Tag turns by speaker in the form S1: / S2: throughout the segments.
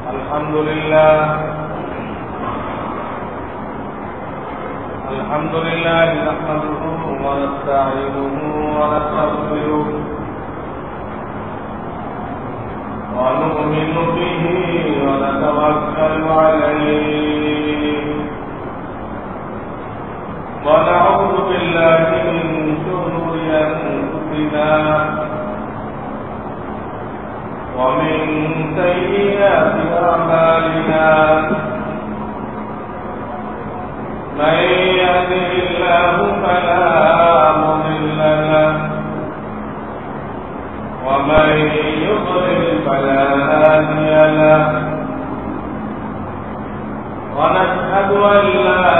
S1: الحمد لله نحمده ونستعينه ونستغفره ونؤمن به ونتوكل عليه ونعوذ بالله من شرور أنفسنا ومن سيئات أعمالنا من يهده الله فلا مضل له ومن يضلل فلا هادي له ونشهد أن لا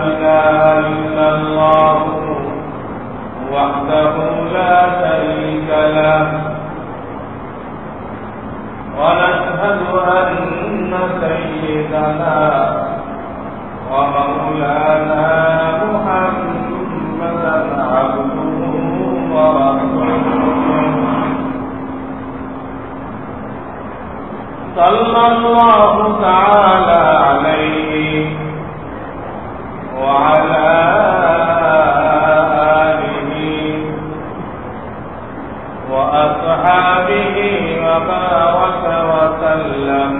S1: إله إلا الله وحده لا شريك له ونشهد أن سيدنا ومولانا محمدا عبده ورسوله صلى الله تعالى عليه وعلى آله وأصحابه وبارك وسلم.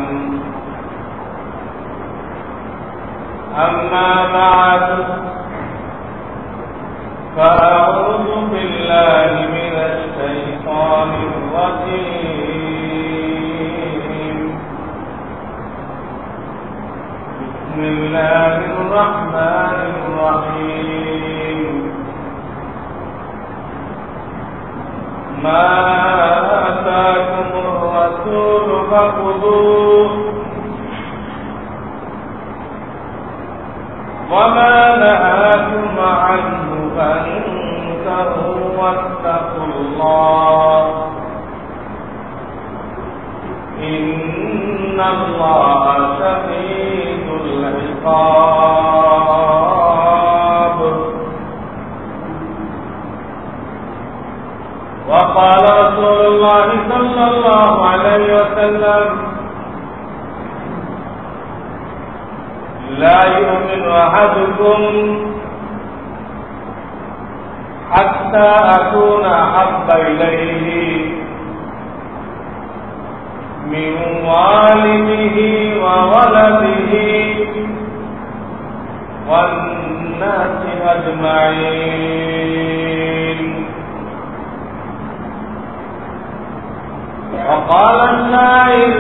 S1: أما بعد فأعوذ بالله من الشيطان الرجيم. بسم الله الرحمن الرحيم. ما آتاكم الرسول فخذوه وما نهاكم عنه فانتهوا واتقوا الله إن الله شديد العقاب. وقال رسول الله صلى الله عليه وسلم لا يؤمن أحدكم حتى أكون أحب إليه من والده وولده والناس أجمعين. وقال الشاعر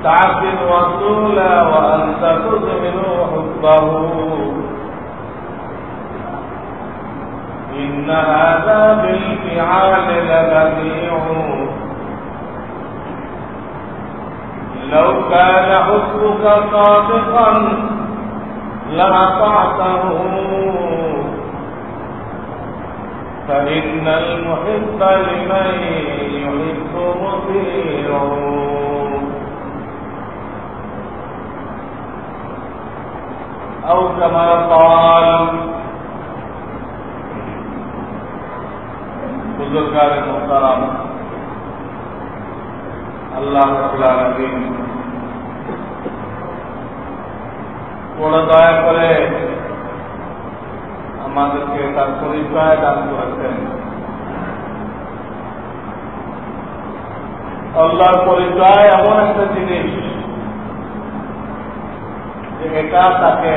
S1: تعصي الرسول وأنت تظهر حبه إن هذا بالفعال لبديع لو كان حبك صادقا لأطعته فإن المحب لمن يحب مطيع. أو كما قال बुजुर्गान मोहतरम আল্লাহ রাব্বুল আলামিন বড় দয়া করে আমাদেরকে তার পরিচয় দান করেছেন। আল্লাহর পরিচয় এমন একটা জিনিস যে এটা তাকে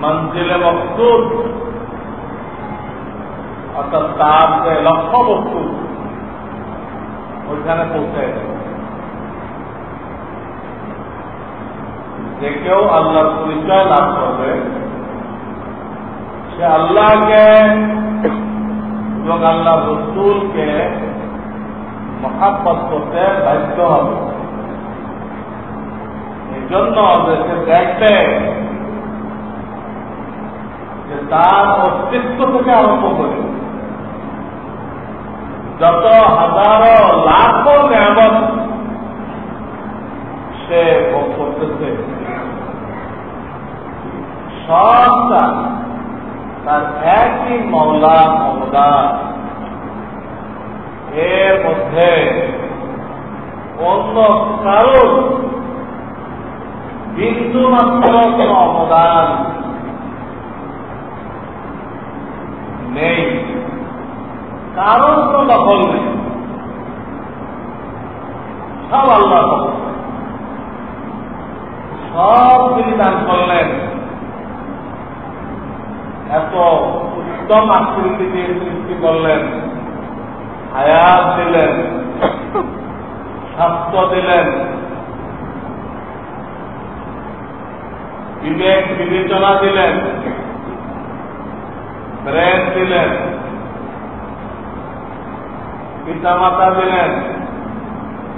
S1: মঞ্জিলে মকসুদ অর্থাৎ তার যে লক্ষ্য বস্তু ওইখানে পৌঁছায় দেয়। যে কেউ আল্লাহর পরিচয় লাভ করবে সে আল্লাহকে এবং আল্লাহ রসুলকে মহাব্বত করতে বাধ্য হবে। এই জন্য সে দেখবে যে তার অস্তিত্ব থেকে আরম্ভ করে যত হাজারো লাখো নিয়ামত সে ভোগ করতেছে সবটা তার একই মওলা মওলা। এর মধ্যে অন্য কারোর বিন্দু মাত্র কোন অবদান নেই, কারোর কোন দখল নেই, সব আল্লাহ সব তিনি দান করলেন। এত উত্তম আকৃতি দিয়ে সৃষ্টি করলেন, হায়াত দিলেন, স্বাস্থ্য দিলেন, বিবেক বিবেচনা দিলেন, ব্রেন দিলেন, পিতা মাতা দিলেন,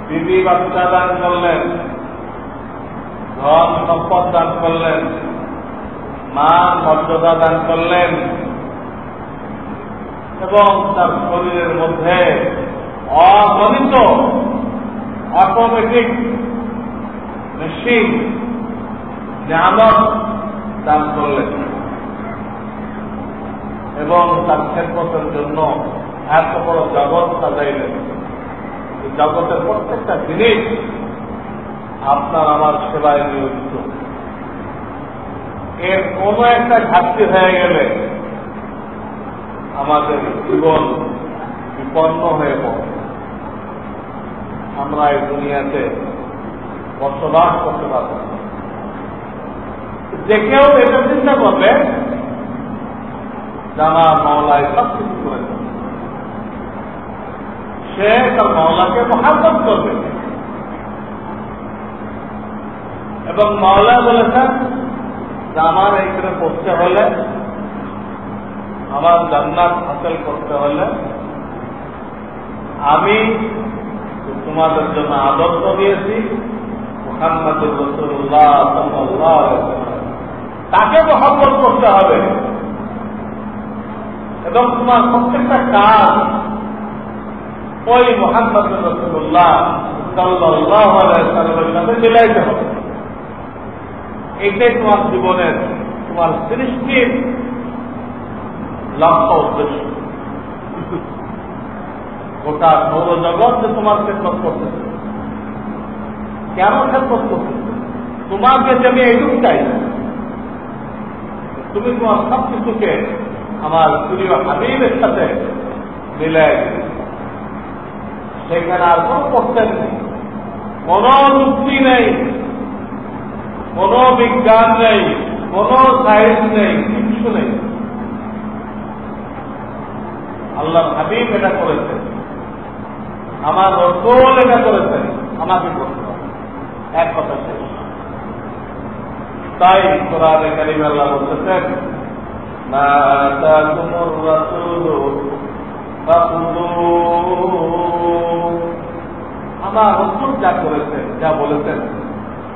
S1: বিবি বাচ্চা দান করলেন, ধন সম্পদ দান করলেন, মান মর্যাদা দান করলেন, এবং তার শরীরের মধ্যে অগণিত অটোমেটিক মেশিন নিয়ামত দান করলেন, এবং তার খেদমতের জন্য এত বড় জগৎ সাজাইলেন। জগতের প্রত্যেকটা জিনিস আপনার আমার সেবায় নিয়োজিত। এর কোনো একটা ঘাটতি হয়ে গেলে আমাদের জীবন বিপন্ন হয়ে পড়ে, আমরা এই দুনিয়াতে বসবাস করতে পারব। যে কেউ এটা চিন্তা করবে যে আমার মাওলায় সব কিছু করেছে, সে তার মাওলাকে মহাব্বত করবে, এবং মাওলা বলেছেন যে আমার এইখানে পড়তে হলে, আমার জান্নাত হাসিল করতে হলে আমি তোমাদের জন্য আদর্শ দিয়েছি মুহাম্মদুর রাসূলুল্লাহ সাল্লাল্লাহু আলাইহি ওয়াসাল্লাম, তাকে মহব্বত করতে হবে, এবং তোমার প্রত্যেকটা কাজ ওই মুহাম্মদুর রাসূলুল্লাহ সাল্লাল্লাহু আলাইহি ওয়াসাল্লামের সাথে মিলাইতে হবে। এটাই তোমার জীবনের, তোমার সৃষ্টির লক্ষ্য উদ্দেশ্য। গোটা সৌরজগৎ যে তোমার খেদমত করতেছে, কেন খেদমত করতেছে? তোমাকে যে আমি এইটুকু চাই, তুমি তোমার সব কিছুকে আমার প্রিয় হাবিবের সাথে মিলাই, সেখানে আর কোন কোশ্চেন নেই, কোন যুক্তি নেই, কোন বিজ্ঞান নেই, কোন সায়েন্স নেই, কিছু নেই। আল্লাহ হাবিব এটা করেছেন, আমার রাসূল এটা করেছেন, আমাকে করতে হবে, এক কথা শেষ। তাই কোরআনে কারীমে আল্লাহ বলতেছেন, মা আতাকুমুর রাসূলু ফাখুযুহু, আমার রাসূল যা করেছেন, যা বলেছেন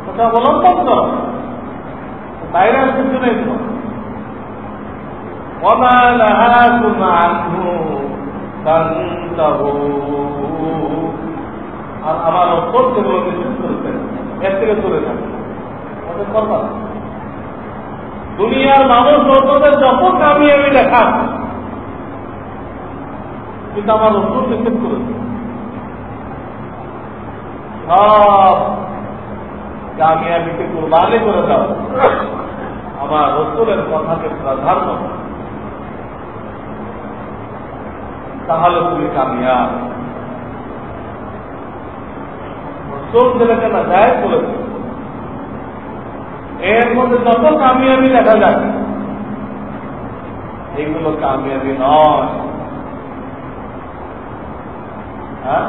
S1: ওটা অবলম্বন করো, বাইরে কিছু নেই। ওমা নাহাকুম আনহু ফান্তাহু, আর আমার রাসূল যেগুলো নিষেধ করেছেন এর থেকে দূরে থাকো, ওটা করবা না। দুনিয়ার মানুষ ওদের যত কামিয়াবি দেখান, কিন্তু আমার রাসূল নিষেধ করেছে, সব কামিয়াবিকে কুরবানি করে দাও, আমার রাসূলের কথাকে প্রাধান্য, তাহলে তুমি কামিয়াব। রাসূল যেটাকে নাজায়েজ বলেছে, এর মধ্যে যত কামিয়াবি দেখা যায় এইগুলো কামিয়াবি নয়, হ্যাঁ,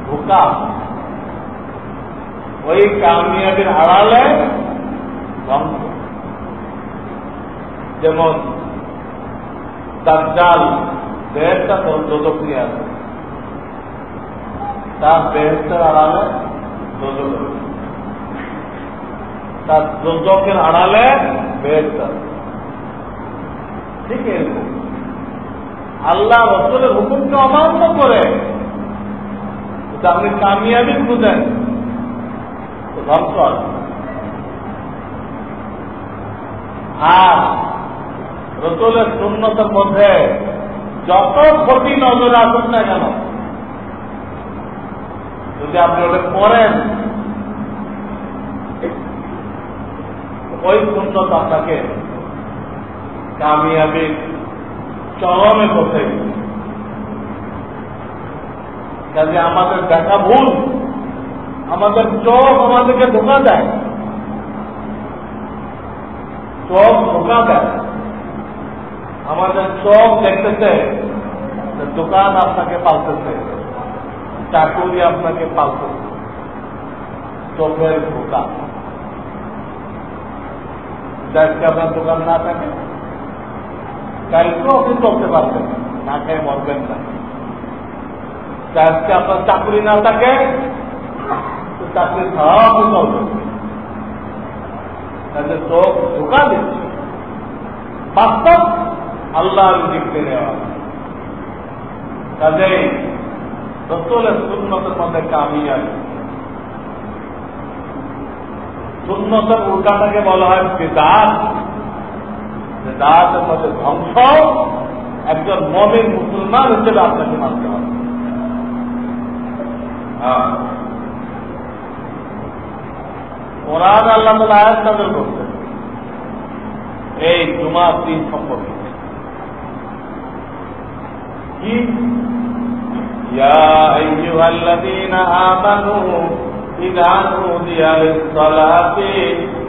S1: ধোঁকা। ওই কামিয়াবির আড়ালে ধ্বংস। যেমন দাজ্জাল বেহেশত দোজখ নিয়ে আসে, তার বেহেশতের আড়ালে দোজখ, তার দোজখের আড়ালে বেহেশত। ঠিক এরকম আল্লাহ রাসূলের হুকুমকে অমান্য করে যদি আপনি কামিয়াবি খুঁজেন তো ধ্বংস আছে। আর রাসূলের সুন্নতের মধ্যে যত ক্ষতি নজরে আসুক না কেন, যদি আপনি ওটা করেন, ওই সুন্নত আপনাকে কামিয়াবির চরমে পৌঁছে। কাজে আমাদের দেখা ভুল, আমাদের চোখ আমাদেরকে ধোঁকা দেয়, চোখ ধোঁকা দেয়। আমাদের চোখ দেখতেছে দোকান আপনাকে পালতেছে, চাকুরি আপনাকে পালতেছে, চোখের ধোঁকা। আজকে আপনার দোকান না থাকে, কালকেও আপনি চলতে পারবেন, না খেয়ে মরবেন না। আজকে আপনার চাকরি না থাকে, তো চাকরি ছাড়াও আপনি চলবেন। তাদের চোখ ধোঁকা দিচ্ছে, বাস্তব আল্লাহর দিকতে নেওয়া। কাজেই রাসূলের সুন্নতের মধ্যে কামিয়াবি। সুন্নতের উল্টাটাকে বলা হয় বিদআত। বিদআতের মধ্যে ধ্বংস। একজন মুমিন মুসলমান হিসেবে আপনাকে মানতে হবে। কোরআন আল্লাহ তাআলা আয়াত নাযিল করছেন এই জুমার দিন সম্পর্কে। কি? ইয়া আইয়ুহাল্লাযীনা আমানু ইযা নুদিয়া লিস-সালাতি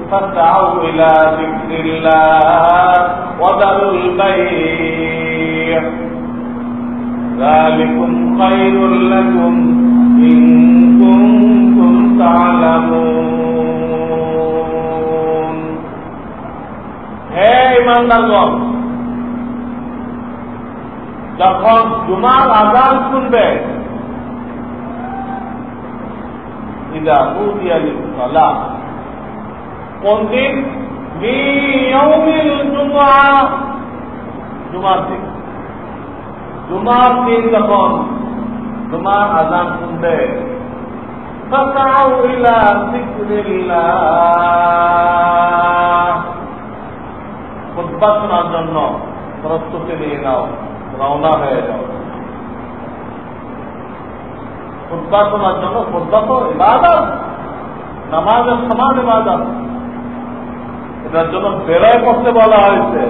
S1: ফাসআউ ইলা যিকরিল্লাহ ওয়া যারুল বাই', যালিকুম খায়রুল লাকুম ইন কুনতুম তা'লামুন। হে ঈমানদারগণ, যখন জুমার আযান শুনবে, ইযা নুদিয়া লিস-সালাহ, কোন দিন? মিয়াউমিল জুমআ, জুমার দিন। জুমার দিন যখন জুমার আযান শুনবে, ফাসআউ ইলা যিকরিল্লাহ, খুতবা শোনার জন্য প্রস্তুতি নিয়ে নাও, রওনা হয়ে যাও। খুতবা শোনার জন্য, খুতবা তো ইবাদত, নামাজের সমান ইবাদত, এটার জন্য বেরোয় করতে বলা হয়েছে।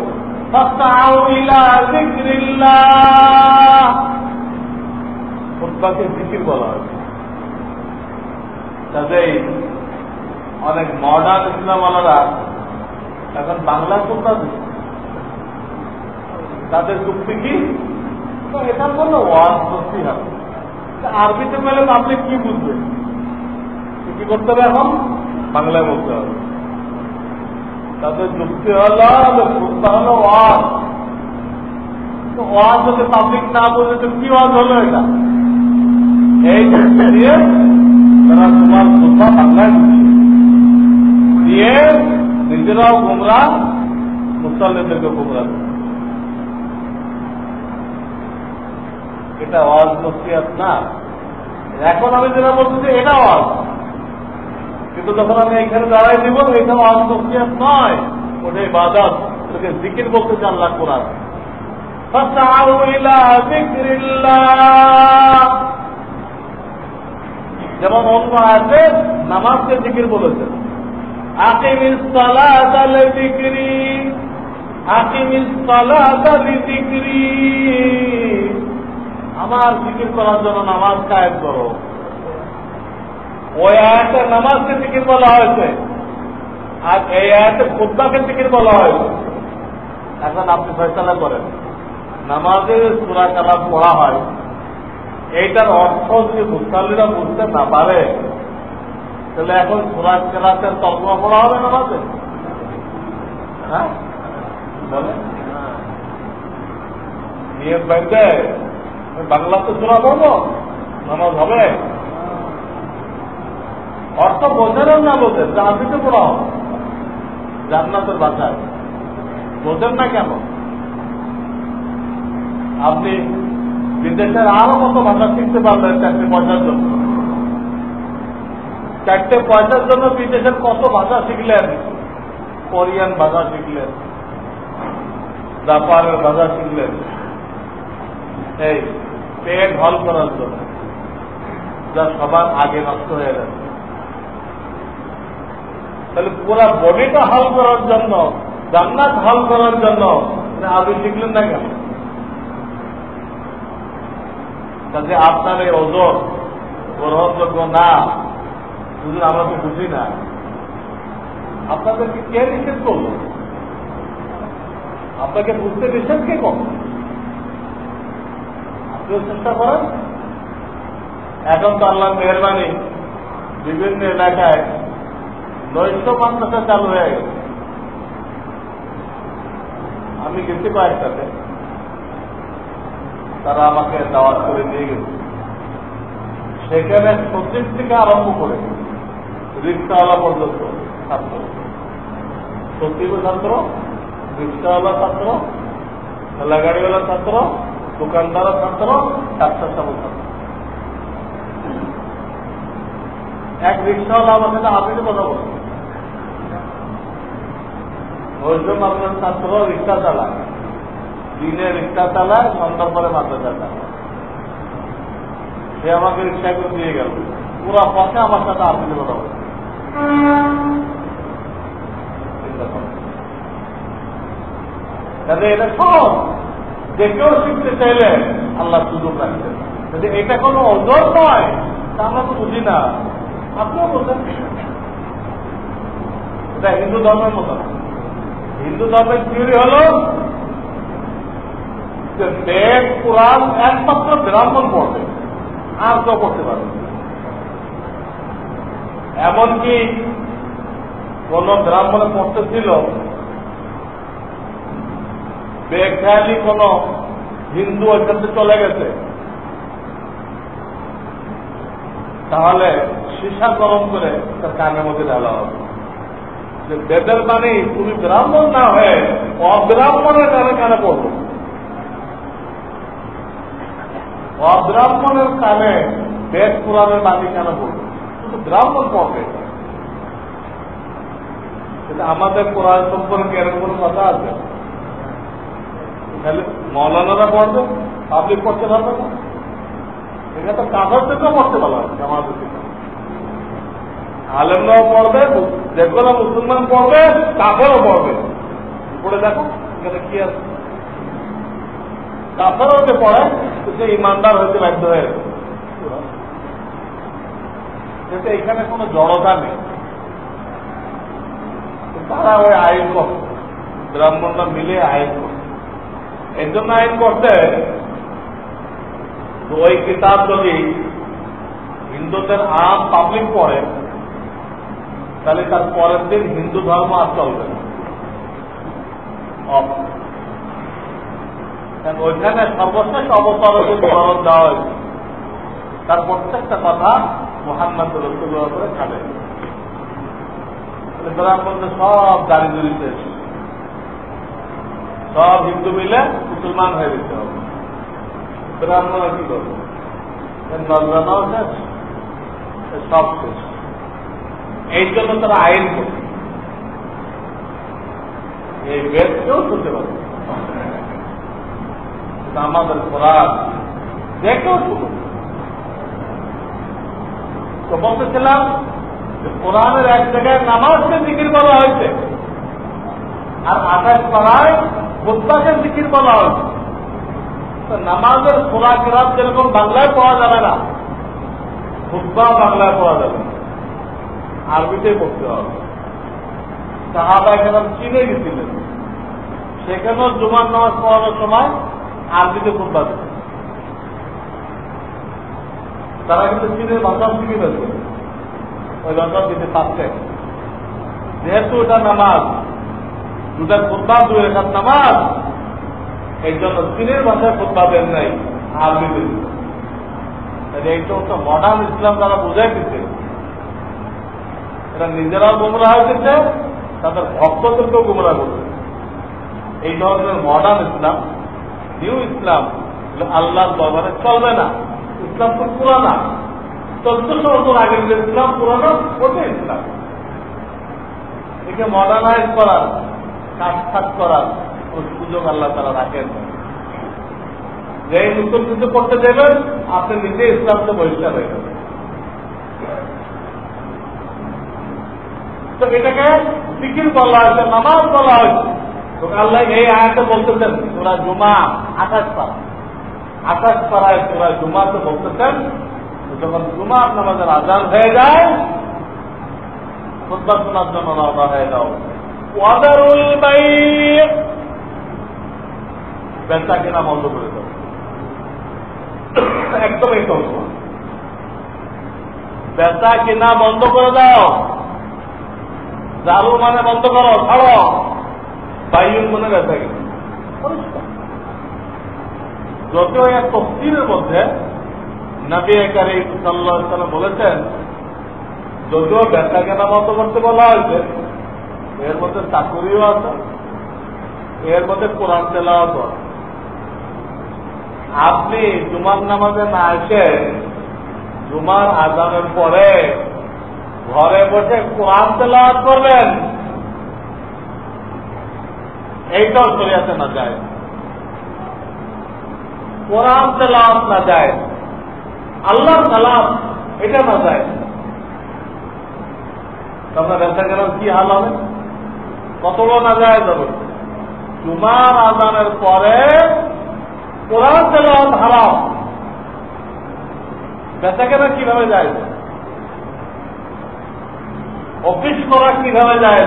S1: ফাসআউ ইলা যিকরিল্লাহ, খুতবাকে জিকির বলা হয়েছে। কাজেই অনেক মডার্ন ইসলামওয়ালারা এখন বাংলা খুতবা দিচ্ছে। তাদের যুক্তি কি? এটা বললো ওয়াজ করতে হবে, আরবিতে পেলে আপনি কি বুঝবেন? কি করতে হবে? এখন বাংলায় বলতে হবে। তাদের যুক্তি হলো খুতবা হলো ওয়াজ। তো ওয়াজ যদি পাবলিক না বলে তো কি ওয়াজ হলো? এটা এই যুক্তি দিয়ে তারা তোমার খুতবা বাংলায় দিয়ে নিজেরাও গোমরা, মুসল্লিদেরকে গোমরা। এটা ওয়াজ নসিহত না। এখন আমি যেটা বলছি এটা ওয়াজ, কিন্তু যখন আমি এখানে দাঁড়াই দিব এটা ওয়াজ নসিহত নয়, ওটা ইবাদত। ওটাকে জিকির বলতে চান আল্লাহ কোরআন। ফাসআউ ইলা যিকরিল্লাহ, যেমন অন্য আয়াতে নামাজকে জিকির বলেছেন। আকিমিস সালাতা লিযিকরি, আকিমিস সালাতা লিযিকরি, আমার জিকির করার জন্য নামাজ কায়েম করো। ওই আয়াতে নামাজকে জিকির বলা হয়েছে, আর এই আয়াতে খুতবাকে জিকির বলা হয়েছে। এখন আপনি ফয়সালা করেন, নামাজে সূরা কালাম পড়া হয়, এইটার অর্থ যদি মুসল্লিরা বুঝতে না পারে, তাহলে এখন সূরা কালামের তর্জমা পড়া হবে নামাজে? হ্যাঁ বলে নিয়ম বাইতে বাংলাতে সূরা পড়বো, নামাজ হবে? অর্থ বোঝেন না বোঝেন, আরবিতে পড়া হবে জান্নাতের ভাষায়, বোঝেন না কেন? আপনি বিদেশের আরো কত ভাষা শিখতে পারবেন 4 পয়সার জন্য। 4 পয়সার জন্য বিদেশের কত ভাষা শিখলেন। কোরিয়ান ভাষা শিখলেন, জাপানের ভাষা শিখলেন, এই পেট হল করার জন্য। যা সবার আগে নষ্ট হয়ে যাচ্ছে। তাহলে পুরা বডিটা হাল করার জন্য, জান্নাত হাল করার জন্য আরবি শিখলেন না কেন? তাতে আপনার এই ওজোর গ্রহণযোগ্য না, শুধু আমরা তো বুঝি না। আপনাদেরকে কে নিষেধ করল? আপনাকে বুঝতে নিষেধ কে করল? আপনিও চেষ্টা করেন। এখন তো আল্লাহ মেহরবানি বিভিন্ন এলাকায় নৈশ মাদ্রাসা চালু হয়ে গেছে। আমি গেছি কয়েকটাতে, তারা আমাকে দাওয়াত করে নিয়ে গেছে। সেখানে 25 থেকে আরম্ভ করে রিক্সাওয়ালা পর্যন্ত ছাত্র, 30 ছাত্র, রিক্সাওয়ালা ছাত্র, ঠেলা গাড়িওয়ালা ছাত্র, দোকানদার ছাত্র, ডাক্তার ছাত্র। এক রিক্সাওয়ালা আমার সাথে আপনি কথা বলেন, ওইসব আপনার ছাত্র রিক্সা চালায়, দিনে রিক্সা চালায়, সন্ধ্যার পরে মাদ্রাসা চালায়। সে আমাকে রিক্সা করে দিয়ে গেল, পুরা পথে আমার সাথে আপনি কথা বলেন। তাহলে এটা সহজ, যে কেউ শিখতে চাইলে আল্লাহ সুযোগ রাখছেন। যদি এটা কোনো ওজন নয় তা আমরা তো বুঝি না। আপনিও বলছেন এটা হিন্দু ধর্মের মতো না। হিন্দু ধর্মের থিওরি হল যে বেদ পুরাণ একমাত্র ব্রাহ্মণ পড়বে, আর কেউ করতে পারবে। এমনকি কোন ব্রাহ্মণে পড়তেছিল, বেখেয়ালি কোন হিন্দু ওইখান থেকে চলে গেছে, তাহলে সীসা গরম করে তার কানের মধ্যে ঢালা হবে যে বেদের বাণী তুমি ব্রাহ্মণ না হয়ে অব্রাহ্মণের কানে কানে পড়বো। অব্রাহ্মণের কানে বেদ পুরাণের বাণী কেন পড়বো? শুধু ব্রাহ্মণ পড়বে। এটা আমাদের কোরআন সম্পর্কে এরকম কোনো কথা আছে? তাহলে মৌলানারা পড়বে, পাবলিক পড়তে পারবে না। এখানে তো কাগজ থেকেও পড়তে পারবে আমাদের থেকে। আলেমরাও পড়বে, যে কোনো মুসলমান পড়বে, কাফেরও পড়বে। পড়ে দেখো এখানে কি আছে। কাফেরও যে পড়ে সে ইমানদার হইতে বাধ্য হয়ে গেছে। এখানে কোনো জড়তা নেই। তারা ওই আইন করে, ব্রাহ্মণরা মিলে আইন করে। এই জন্য আইন করতে ওই কিতাব যদি হিন্দুদের আম পাবলিক পড়ে, তাহলে তার পরের দিন হিন্দু ধর্ম আর চলবে না। ওইখানে সর্বশেষ অবসর উদাহরণ দেওয়া হয়েছে, তার প্রত্যেকটা কথা মুহাম্মদ রাসূলুল্লাহ করে ছাড়ে। ব্রাহ্মণদের সব দাড়ি জড়িতে, সব হিন্দু মিলে মুসলমান হয়ে যেতে হবে। ব্রাহ্মণরা কি করবে? নজরানাও শেষ, সব শেষ। এই জন্য তারা আইন করবে, এই বেদ কেউ শুনতে পারবে। আমাদের কোরআন যে কেউ শুনবে। তো বলতেছিলাম যে কোরআনের এক জায়গায় নামাজকে জিকির বলা হয়েছে, আর 28 পারায় খুতবাকে জিকির বলা হয়েছে। তো নামাজের সূরা কিরাত যেরকম বাংলায় পড়া যাবে না, খুতবা বাংলায় পড়া যাবে না, আরবিতেই পড়তে হবে। সাহাবায়ে কেরাম চীনে গেছিলেন, সেখানেও জুমার নামাজ পড়ানোর সময় আরবিতে খুতবা দিতেন। তারা কিন্তু চীনের ভাষা শিখে ফেলছে, ওই ভাষা দিতে পারছে। যেহেতু এটা নামাজ, দুটা খুতবা 2 রাকাত নামাজ, এই জন্য চীনের ভাষায় খুতবা দেন নাই, আরবিতে দিতেন। এইটা হচ্ছে মডার্ন ইসলাম তারা বুঝাই দিচ্ছে। এরা নিজেরাও গুমরা হয়েছে, তাদের ভক্তদেরকেও গুমরা করছে। এই ধরনের মডার্ন ইসলাম, নিউ ইসলাম আল্লাহর দরবারে চলবে না। ইসলাম তো পুরানা, 1400 বছর আগের যে ইসলাম পুরানো, ওটাই ইসলাম। একে মডার্নাইজ করার, কাজ করার কোন সুযোগ আল্লাহ তারা রাখেন। যে নতুন কিছু করতে দেবেন, আপনি নিজে ইসলামকে বহিষ্কার হয়ে যাবেন। তো এটাকে জিকির বলা হয়েছে, নামাজ বলা হয়েছে। তো আল্লাহ এই আয়াতে বলতেছেন সূরা জুমা 28 পারা, 28 পারায় সূরা জুমাতে বলতেছেন যখন জুমার নামাজের আযান হয়ে যায় খুতবা শোনার জন্য রওনা হয়ে যাও। ওয়াদারুল বাই'আ, বেচা কেনা বন্ধ করে দাও, একদমই চলবে, বেচা কেনা বন্ধ করে দাও। জারু মানে বন্ধ করো, ছাড়ো। বাইয়ুন মানে বেচা কেনা পরিষ্কার। যদিও এক তফসিরের মধ্যে নবী কারীম সাল্লাল্লাহু আলাইহি ওয়াসাল্লাম বলেছেন যদিও বেচা কেনা বন্ধ করতে বলা হয়েছে, এর মধ্যে চাকুরিও আছে, এর মধ্যে কোরআন তেলাওয়াত আছে। আপনি জুমার নামাজে না এসে জুমার আযানের পরে ঘরে বসে কোরআন তেলাওয়াত করবেন, এইটাও শরীয়তে না যায়। কোরআন তেলাওয়াত না যায়, আল্লাহর কালাম এটা না যায়। আপনার ব্যবসা কেনার কি হাল হবে? কতগুলো না যায় যাবে। জুমার আযানের পরে কোরআন তেলাওয়াত হারাম, বেচা কেনা কিভাবে যায়? অফিস করা কিভাবে যায়?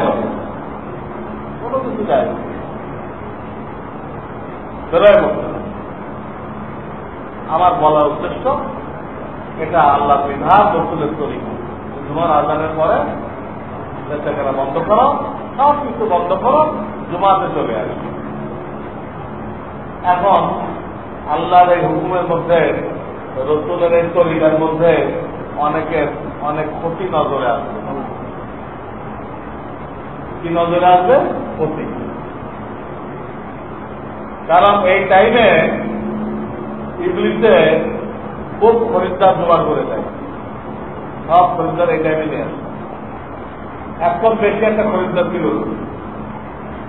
S1: কোনো কিছু যায় না। আমার বলার উদ্দেশ্য এটা আল্লাহ বিধান, রসুলের তরিকা। জুমার আযানের পরে বেচা কেনা বন্ধ করো, সব কিছু বন্ধ করো, জুমাতে চলে আসবে। এখন আল্লাহর এই হুকুমের মধ্যে, রসুলের এই তরিকার মধ্যে অনেকের অনেক ক্ষতি নজরে আসবে। কি নজরে আসবে? ক্ষতি। কারণ এই টাইমে ইবলিসে খুব খরিদ্দার জোগাড় করে দেয়, সব খরিদ্দার এই টাইমে নিয়ে আসে। এখন বেশি একটা খরিদ্দার ছিল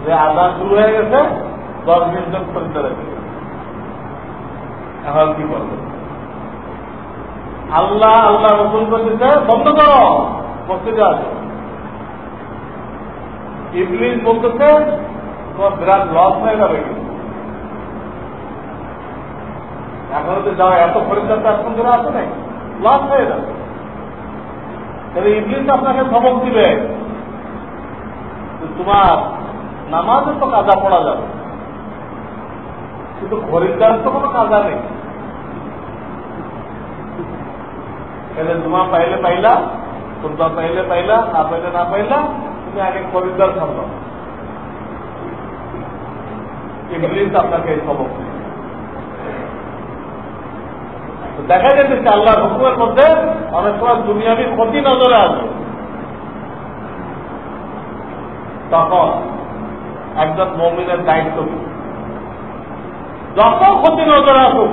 S1: যে আযান শুরু হয়ে গেছে, 10-20 জন খরিদ্দার আছে। এখন কি করবে? আল্লাহ রসুল বলতেছে বন্ধ করো, মসজিদে আসো। ইবলিস বলতেছে তোমার বিরাট লস হয়ে যাবে। কিন্তু এখন তো যাও, এত খরিদ্দার তো এখন ধরে আসে নাই, লস হয়ে যাবে। তাহলে ইবলিস আপনাকে সবক দিবে তোমার নামাজে তো কাজা পড়া যাবে, কিন্তু খরিদ্দার তো কোনো কাজা নেই। তাহলে জুমা পাইলে পাইলা, খুতবা পাইলে পাইলা, না পাইলে না পাইলা, তুমি আগে খরিদ্দার সামলা। ইবলিস আপনাকে এই সবক দিবে। দেখা যাচ্ছে আল্লাহর হুকুমের মধ্যে অনেক সময় দুনিয়াবি ক্ষতি নজরে আসবে। তখন একজন মুমিনের দায়িত্ব যত ক্ষতি নজরে আসুক,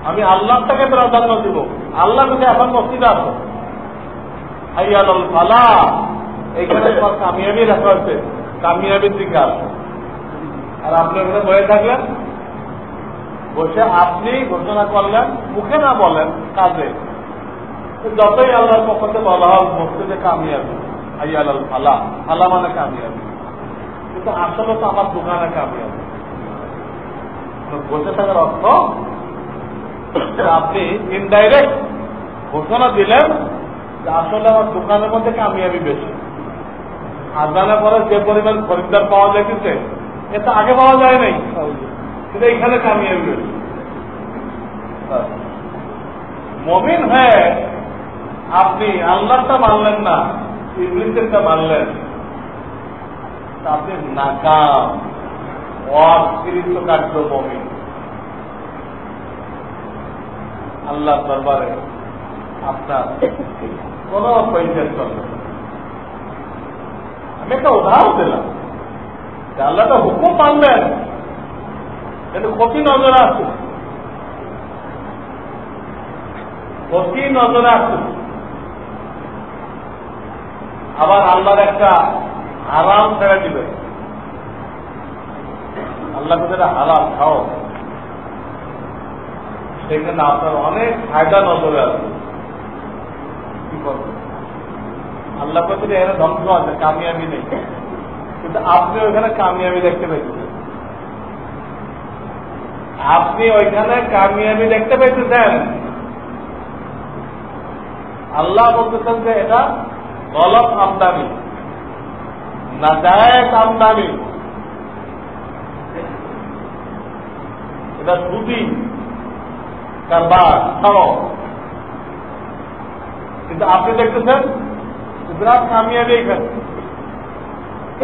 S1: আমি আল্লাহটাকে প্রাধান্য দিব। আল্লাহ যদি এখন মসজিদে আসো, হাইয়াল ফালাহ, এইখানে তোমার কামিয়াবি রাখা হচ্ছে, কামিয়াবির দিকে আসো। আর আপনি ওখানে বসে থাকলেন, বসে আপনি ঘোষণা করলেন, মুখে না বলেন, কাজে। যতই আল্লাহর পক্ষ থেকে বলা হোক মসজিদে কামিয়াবি, হাইয়াল ফালাহ, ফালাহ মানে কামিয়াবি, কিন্তু আসলে তো আমার দোকানে কামিয়াবি। বসে থাকার অর্থ আপনি ইনডাইরেক্ট ঘোষণা দিলেন যে আসলে আমার দোকানের মধ্যে কামিয়াবি বেশি। আজানের পরে যে পরিমাণ খরিদ্দার পাওয়া যাইতেছে, এটা আগে পাওয়া যায় নাই, কিন্তু এইখানে কামিয়াবি বেশি। মুমিন হয়ে আপনি আল্লাহটা মানলেন না, ইবলিসেরটা মানলেন, আপনি নাকাম, অকৃত কার্য মুমিন। আল্লাহ দরবারে আপনার কোন পরিচয় চলবে। আমি একটা উদাহরণ দিলাম যে আল্লাহটা হুকুম মানবেন, কিন্তু ক্ষতি নজরে আসুন, ক্ষতি নজরে আসুন। আবার আল্লাহর একটা হারাম ছেড়ে দিবে, আল্লাহ যেটা হারাম খাও, সেখানে আপনার অনেক ফায়দা নজরে আসবে। কি করবে। আল্লাহ বলছেন এখানে ধ্বংস আছে, কামিয়াবি নেই, কিন্তু আপনি ওইখানে কামিয়াবি দেখতে পাইতেছেন। আপনি ওইখানে কামিয়াবি দেখতে পাইতেছেন। আল্লাহ বলতেছেন যে এটা গলত আমদানি, নাজায়েজ আমদানি, এটা সুদি কারবার সহ, কিন্তু আপনি দেখতেছেন বিরাট কামিয়াবি এখানে।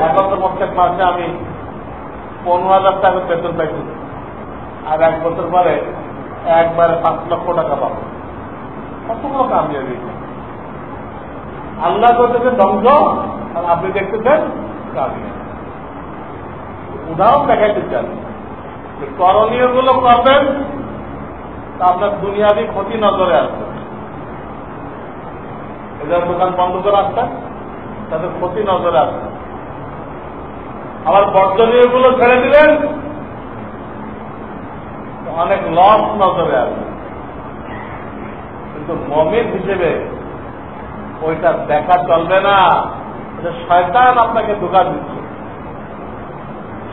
S1: এখন তো প্রত্যেক মাসে আমি 15,000 টাকা বেতন পাইতেছি, আর 1 বছর পরে একবারে 5 লক্ষ টাকা পাবো। কতগুলো কামিয়াবি। আল্লাহ করতেছেন ধ্বংস, আর আপনি দেখতেছেন কামিয়াবি। উদাহরণ দেখাইতে চান, করণীয় গুলো করবেন, তা আপনার দুনিয়াবি ক্ষতি নজরে আসবে। এদের দোকান বন্ধ করে আসতেন, তাদের ক্ষতি নজরে আসবে। আবার বর্জনীয় গুলো ছেড়ে দিলেন, অনেক লস নজরে আসবে। কিন্তু মুমিন হিসেবে ওইটা দেখা চলবে না। শয়তান আপনাকে ধোঁকা দিচ্ছে,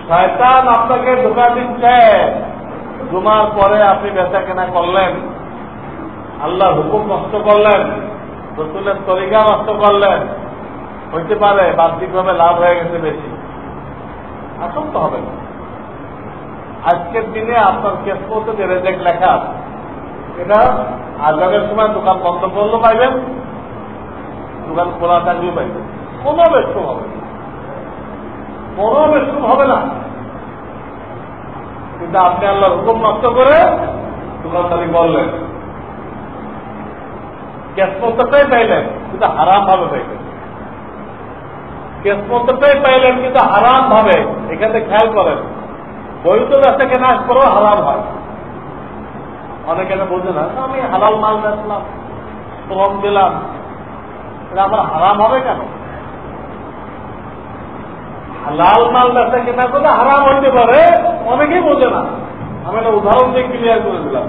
S1: শয়তান আপনাকে ধোঁকা দিচ্ছে। জুমার পরে আপনি বেচা কেনা করলেন, আল্লাহর হুকুম নষ্ট করলেন, রসুলের তরিকা নষ্ট করলেন, হইতে পারে বাহ্যিকভাবে লাভ হয়ে গেছে বেশি, আসক্ত হবে না। আজকের দিনে আপনার কেসমতে যে রেজেক্ট লেখা, এটা আজানের সময় দোকান বন্ধ করলেও পাইবেন, দোকান খোলা থাকলেও পাইবেন, কোনো বেশম হবে না, কোনো বেশম হবে না। কিন্তু আপনি আল্লাহর হুকুম নষ্ট করে দোকানদারি করলেন, কেসমতটাই পাইলেন কিন্তু হারাম ভাবে পাইলেন, কেসমতটাই পাইলেন কিন্তু হারাম ভাবে। এখানে খেয়াল করেন, বৈধ ব্যবসা কেনা করেও হারাম হয়। অনেকে বোঝে না, আমি হালাল মাল বেচলাম, শ্রম দিলাম, এটা আমার হারাম হবে কেন? হালাল মাল বেচা কেনা করলে হারাম হইতে পারে, অনেকেই বোঝে না। আমি একটা উদাহরণ দিয়ে ক্লিয়ার করে দিলাম।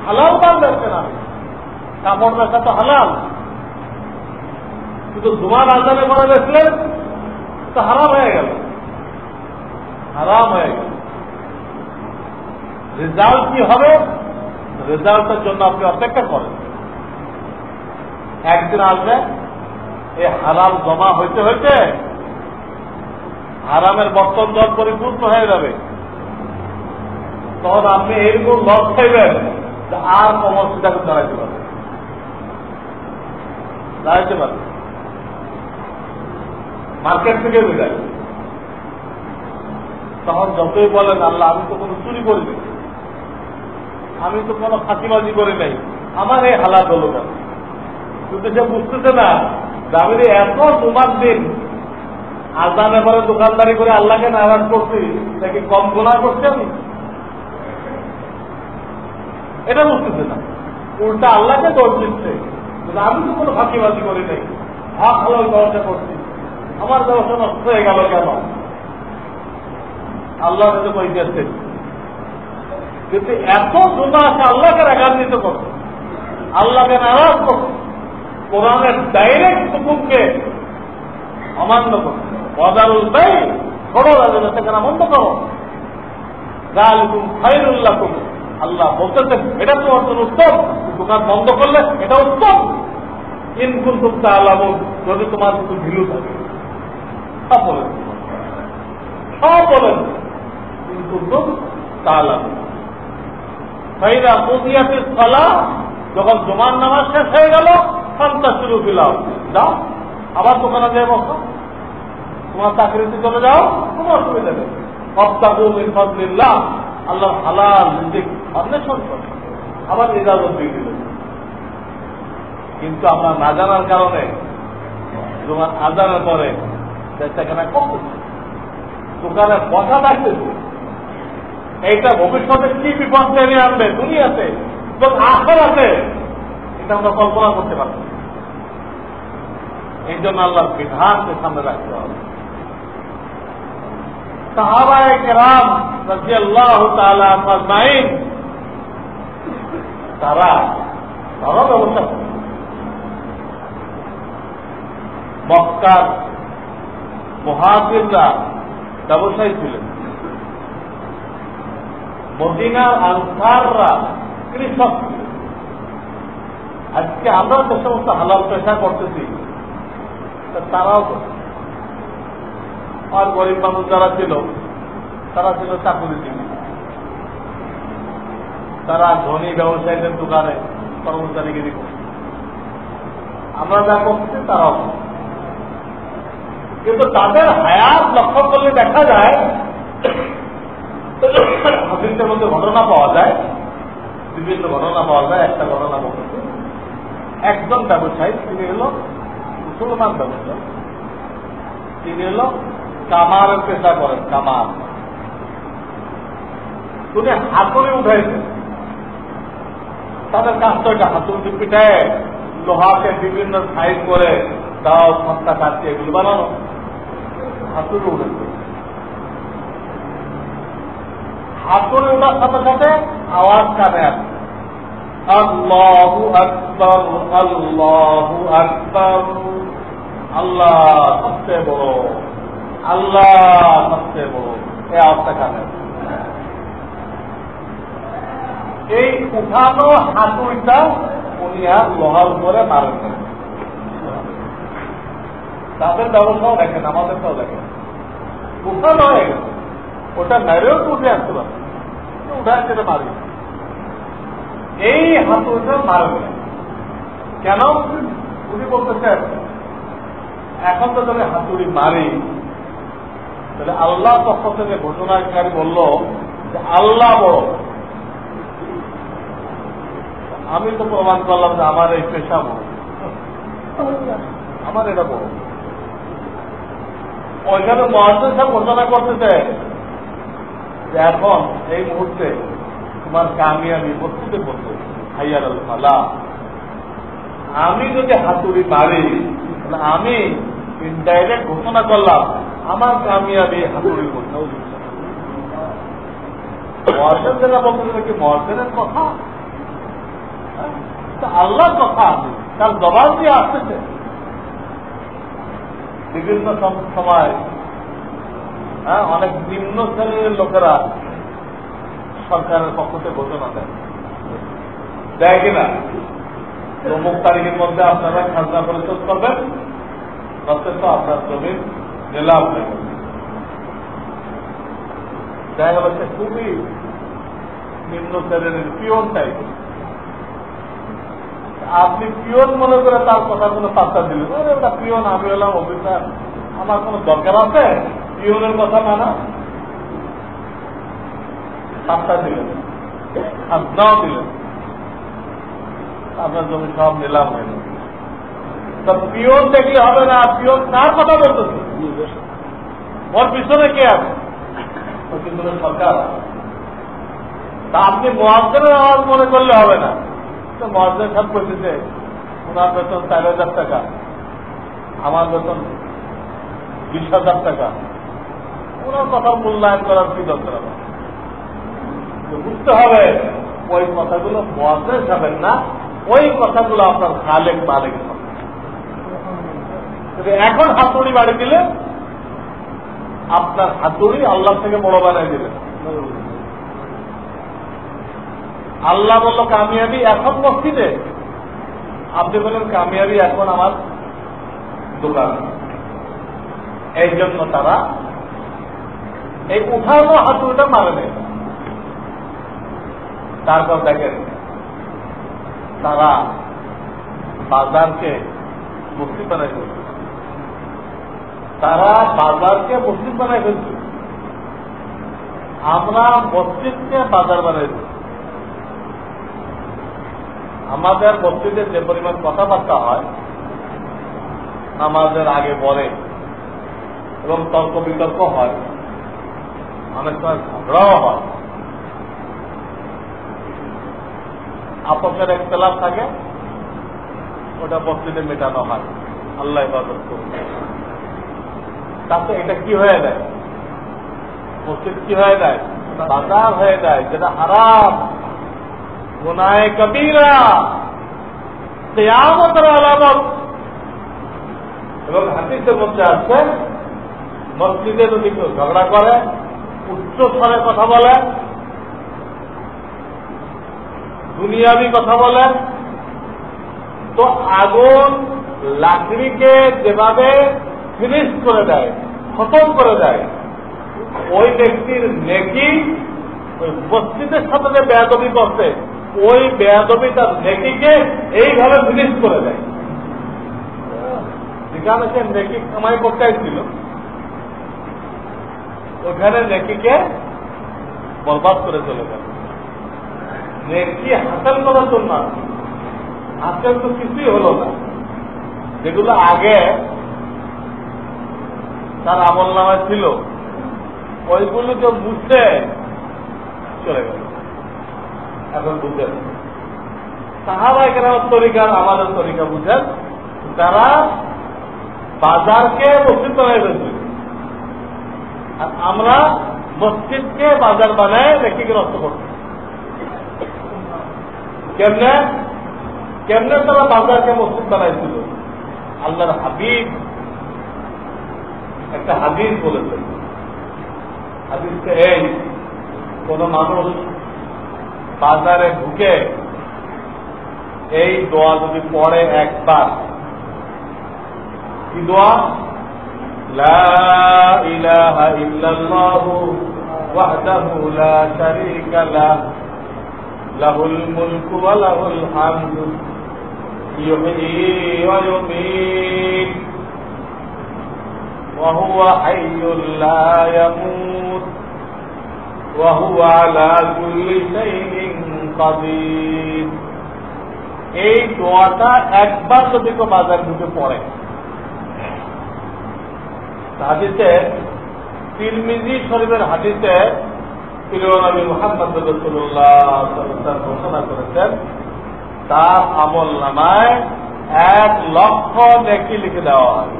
S1: হালাল মাল বেচে না, কাপড় বেচা তো হালাল, কিন্তু জুমার আজানে করে বেচলেন তো হারাম হয়ে গেল, হারাম হয়ে গেল। রেজাল্ট কি হবে? রেজাল্টের জন্য আপনি অপেক্ষা করেন। একদিন আসবে এই হারাম জমা হইতে হইতে হারামের বর্তন জল পরিপূর্ণ হয়ে যাবে। তখন আপনি এইরকম লস খাইবেন যে আর সমস্যাটাকে দাঁড়াইতে পারবে, দাঁড়াইতে পারবে, মার্কেট থেকে বেরোয়। তখন যতই বলেন আল্লাহ আমি তো কোনো চুরি করিনি, আমি তো কোনো ফাঁকিবাজি করি নাই, আমার এই হালাত হলো কেন? কিন্তু সে বুঝতেছে না যে আমি এত জুমার দিন আজানের পরে দোকানদারি করে আল্লাহকে নারাজ করছি, তাকে কম গোনা করছি আমি, এটা বুঝতেছে না। উল্টা আল্লাহকে দোষ দিচ্ছে, আমি তো কোনো ফাঁকিবাজি করি নাই, হক হালাল ব্যবসা করছি, আমার ব্যবসা নষ্ট হয়ে গেল কেন? আল্লাহ কাছে কইতেছে। কিন্তু এত জুমা আছে আল্লাহকে রাগান্বিত করছে, আল্লাহকে নারাজ করছে, কোরআনের ডাইরেক্ট হুকুমকে অমান্য করছে। বদারুল বাই, ছোড়ো রাজা সেখানে বন্ধ করো, যালিকুম খায়রুল্লাকুম। আল্লাহ বলতেছেন এটা তোমার জন্য উত্তম, দোকান বন্ধ করলে এটা উত্তম। ইন কুনতুম তা'লামুন, যদি তোমার কিছু ভিলু থাকে। সব বলেন, সব বলেন, ইন কুনতুম তা'লামুন। ফাইদা কুদিয়াতিস সালাহ, যখন জুমার নামাজ শেষ হয়ে গেল, ফান্তাশিরু ফিল আরদ, যাও আবার দোকানে যেয়ে বসো, তোমার চাকরিতে চলে যাও, কোনো অসুবিধা নেই। ওয়াবতাগু মিন ফাদলিল্লাহ, আল্লাহর হালাল রিজিক অন্বেষণ করো, আবার ইজাজত দিয়ে দিলেন। কিন্তু আমরা না জানার কারণে জুমার আজানের পরে সেখানে করতেছি, দোকানে বসা থাকতেছে। এইটা ভবিষ্যতে কি বিপদ টেনে আনবে দুনিয়াতে এবং আখিরাতে, এটা আমরা কল্পনা করতে পারছি। এই জন্য আল্লাহর বিধানকে সামনে রাখতে হবে। সাহাবায়ে কেরাম রাদিয়াল্লাহু তাআলা আজমাইন, তারা ব্যবস্থা করে। মক্কার মুহাজিররা ব্যবসায়ী ছিলেন, মদিনার আনসাররা কৃষক ছিলেন। আজকে আমরা যে সমস্ত হালাল পেশা করতেছি তারাও আর গরিব মানুষ যারা ছিল তারা ছিল চাকুরিজীবী, তারা ধনী ব্যবসায়ীদের দোকানে কর্মচারীগিরি করছে। আমরা যা করছি তারাও, কিন্তু তাদের হায়াত লক্ষ্য করলে দেখা যায় হাদিসের মধ্যে ঘটনা পাওয়া যায়, বিভিন্ন ঘটনা পাওয়া যায়। একটা ঘটনা বলতেছে, একজন ব্যবসায়ী, তিনি হল মুসলমান ব্যবসায়ী, তিনি হল কামারের পেশা করেন, কামার। তিনি হাতুড়ি উঠাইছেন, তাদের কাজ তো এটা হাতুড়ি পিঠায় লোহাকে বিভিন্ন সাইজ করে দাও সস্তা কাটছে এগুলো বানানো, হাতুড়ি উঠেছে। হাতুড়ি ওঠার সাথে সাথে আওয়াজ কানে আসছে, আল্লাহু আকবার, আল্লাহু আকবার, আল্লাহ সবচেয়ে বড়, আল্লাহ সবচেয়ে বড়, এই আওয়াজটা কানে আসছে। এই উঠানো হাতুড়িটা উনি আর লোহার উপরে মারেন। তাদের ব্যবসাও দেখেন, আমাদেরটাও দেখেন, উঠানো হয়ে গেছে, ওটা মেরেও তো উঠে আসতে পারে, উঠে আসতে মারি। এই হাতুড়িটা মারবে কেন? উনি বলতেছেন এখন তো যদি হাতুড়ি মারি তাহলে আল্লাহ পক্ষ থেকে ঘোষণাকারী বলল যে আল্লাহ বড়। আমি তো প্রমাণ করলাম যে আমার এই পেশা বড়, আমার এটা বড়। ওইখানে মুয়াজ্জিন সাহেব ঘোষণা করতেছে যে এখন এই মুহূর্তে তোমার কামিয়াবি বস্তুতে বলতে হাইয়ার আল ফালাহ। আমি যদি হাতুড়ি মারি তাহলে আমি ইনডাইরেক্ট ঘোষণা করলাম আমার কামিয়াবি হাতুড়ির মধ্যে। মুয়াজ্জিন যেটা বলতেছে কি মুয়াজ্জিনের কথা, আল্লাহর কথা, তার জবাব দিয়ে আসতেছে। বিভিন্ন সময় অনেক নিম্ন শ্রেণীর লোকেরা সরকারের পক্ষ থেকে ঘোষণা দেয় কিনা, অমুক তারিখের মধ্যে আপনারা খাজনা পরিশোধ করবেন, নচেত আপনার জমির নিলাম হয়ে গেল। দেখা গেল সে খুবই নিম্ন শ্রেণীর পিওন টাইপের। আপনি পিওন মনে করে তার কথা কোনো পাত্তা দিলেন, ওটা পিওন, আমি হলাম অফিসার, আমার কোনো দরকার আছে পিওনের কথা মানা? পাত্তা দিলেন, খাজনাও দিলেন, আপনার জমি সব নিলাম হয়ে গেল। তা পিওন দেখলে হবে না, পিওন কার কথা বলতেছে, ওর পিছনে কে আছে? ওর পিছনে সরকার। তা আপনি মুয়াজ্জিনের আওয়াজ মনে করলে হবে না। তো মুয়াজ্জিন সাহেব বলতেছে ওনার বেতন 4,000 টাকা, আমার বেতন 20,000 টাকা, ওনার কথা মূল্যায়ন করার কি দরকার হবে? বুঝতে হবে ওই কথাগুলো মুয়াজ্জিন সাহেবের না, ওই কথাগুলো আপনার খালেক মালিক। এখন হাতুড়ি বাড়ি দিলে আপনার হাতুড়ি আল্লাহ থেকে বড় বানাই দিলেন। আল্লাহ বলল কামিয়াবি এখন মসজিদে, আপনি বলেন কামিয়াবি এখন আমার দোকান। এই জন্য তারা এই উঠানো হাতুড়িটা মারে নেই। তারপর দেখেন তারা বাজারকে মসজিদ বানাই ফেলছে, তারা বাজারকে মসজিদ বানাই ফেলছে, আমরা মসজিদকে বাজার বানাইছি। আমাদের মসজিদে যে পরিমাণ কথাবার্তা হয় আমাদের আগে পরে এবং তর্ক বিতর্ক হয়, অনেক সময় ঝগড়াও হয়, আপসের ইখতিলাফ থাকে, ওটা মসজিদে মেটানো হয়, আল্লাহ ইবাদত করুন। তাতে এটা কি হয়ে যায়? মসজিদ কি হয়ে যায়? বাজার হয়ে যায়, যেটা হারাম, গুনাহে কবীরা, কিয়ামতের আলামত। এবং হাদিসের মধ্যে আছে মসজিদে যদি কেউ ঝগড়া করে, উচ্চ স্বরে কথা বলে, দুনিয়াবি কথা বলে, তো আগুন লাকড়িকে যেভাবে ফিনিশ করে দেয়, খতম করে দেয়, ওই ব্যক্তির নেকি ওই মসজিদের সাথে যে বেয়াদবি করছে ওই বেয়াদবি তার নেকিকে এইভাবে ফিনিশ করে দেয়। যেখানে সে নেকি কামাই করতে ছিল ওখানে নেকিকে বরবাদ করে চলে গেল। নেকি হাসিল করার জন্য হাসিল তো কিছুই হলো না। যেগুলো আগে তার আমল নামায় ছিল ওইগুলোকে বুঝতে চলে গেল। এখন বুঝেন সাহাবায়ে কেরামের তরিকার আমাদের তরিকা বুঝেন, তারা বাজারকে মসজিদ বানায় ফেলছে, আর আমরা মসজিদকে বাজার বানায় নেকিকে নষ্ট করছি। কেমনে কেমনে তারা বাজারকে মসজিদ বানাইছিল? আল্লাহর হাবিব একটা হাদিস বলেছেন। হাদিসটা এই, কোন মানুষ বাজারে ঢুকে এই দোয়া যদি পড়ে একবার, কি দোয়া? লা ইলাহা ইল্লাল্লাহু ওয়াহদাহু লা শারীকা লাহু লাহুল মুলকু ওয়া লাহুল হামদু ইউহয়ী ওয়া ইউমীত ওয়া হুয়া হাইয়্যুল লা ইয়ামুত ওয়া হুয়া আলা কুল্লি শাইইন কাদির। এই দোয়াটা একবার যদি কেউ বাজার ঢুকে পড়ে, হাদিসে তিরমিজি শরীফের হাদিসে প্রিয় নবী মুহাম্মদ রাসূলুল্লাহ সাল্লাল্লাহু আলাইহি ওয়াসাল্লাম ঘোষণা করেছেন তার আমল নামায় 1,00,000 নেকি লিখে দেওয়া হয়।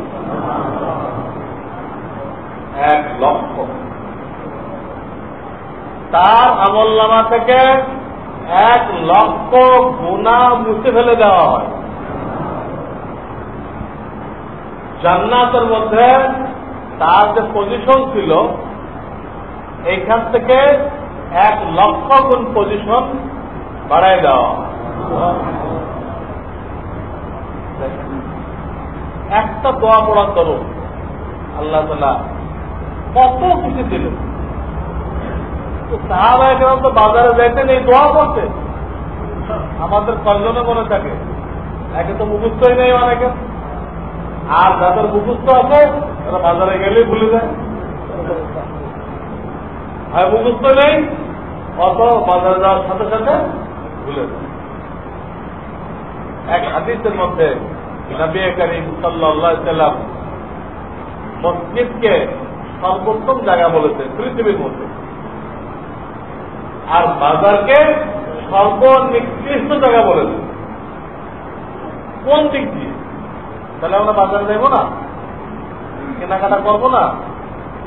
S1: 1,00,000 তার আমল নামা থেকে 1,00,000 গুনাহ মুছে ফেলে দেওয়া হয়। জান্নাতের মধ্যে তার যে পজিশন ছিল এইখান থেকে 1,00,000 গুণ পজিশন বাড়াই দেওয়া। একটা দোয়া পড়ার দরুন আল্লাহ তাআলা কত কিছু দিলেন। তো সাহাবায়ে কেরাম তো বাজারে যাইতেন এই দোয়া করতে, আমাদের কয়জনে মনে থাকে? একে তো মুখস্থই নেই অনেকে, আর যাদের মুখস্থ আছে তারা বাজারে গেলেই ভুলে যায়। হয় মুখস্থ নেই, অত বাজারে যাওয়ার সাথে সাথে ভুলে যায়। এক হাদিসের মধ্যে নবী করিম সাল্লাল্লাহু আলাইহি ওয়াসাল্লাম মসজিদকে সর্বোত্তম জায়গা বলেছেন পৃথিবীর মধ্যে, আর বাজারকে সর্বনিকৃষ্ট জায়গা বলেছেন। কোন দিক দিয়ে? তাহলে আমরা বাজারে যাবো না, কেনাকাটা করবো না,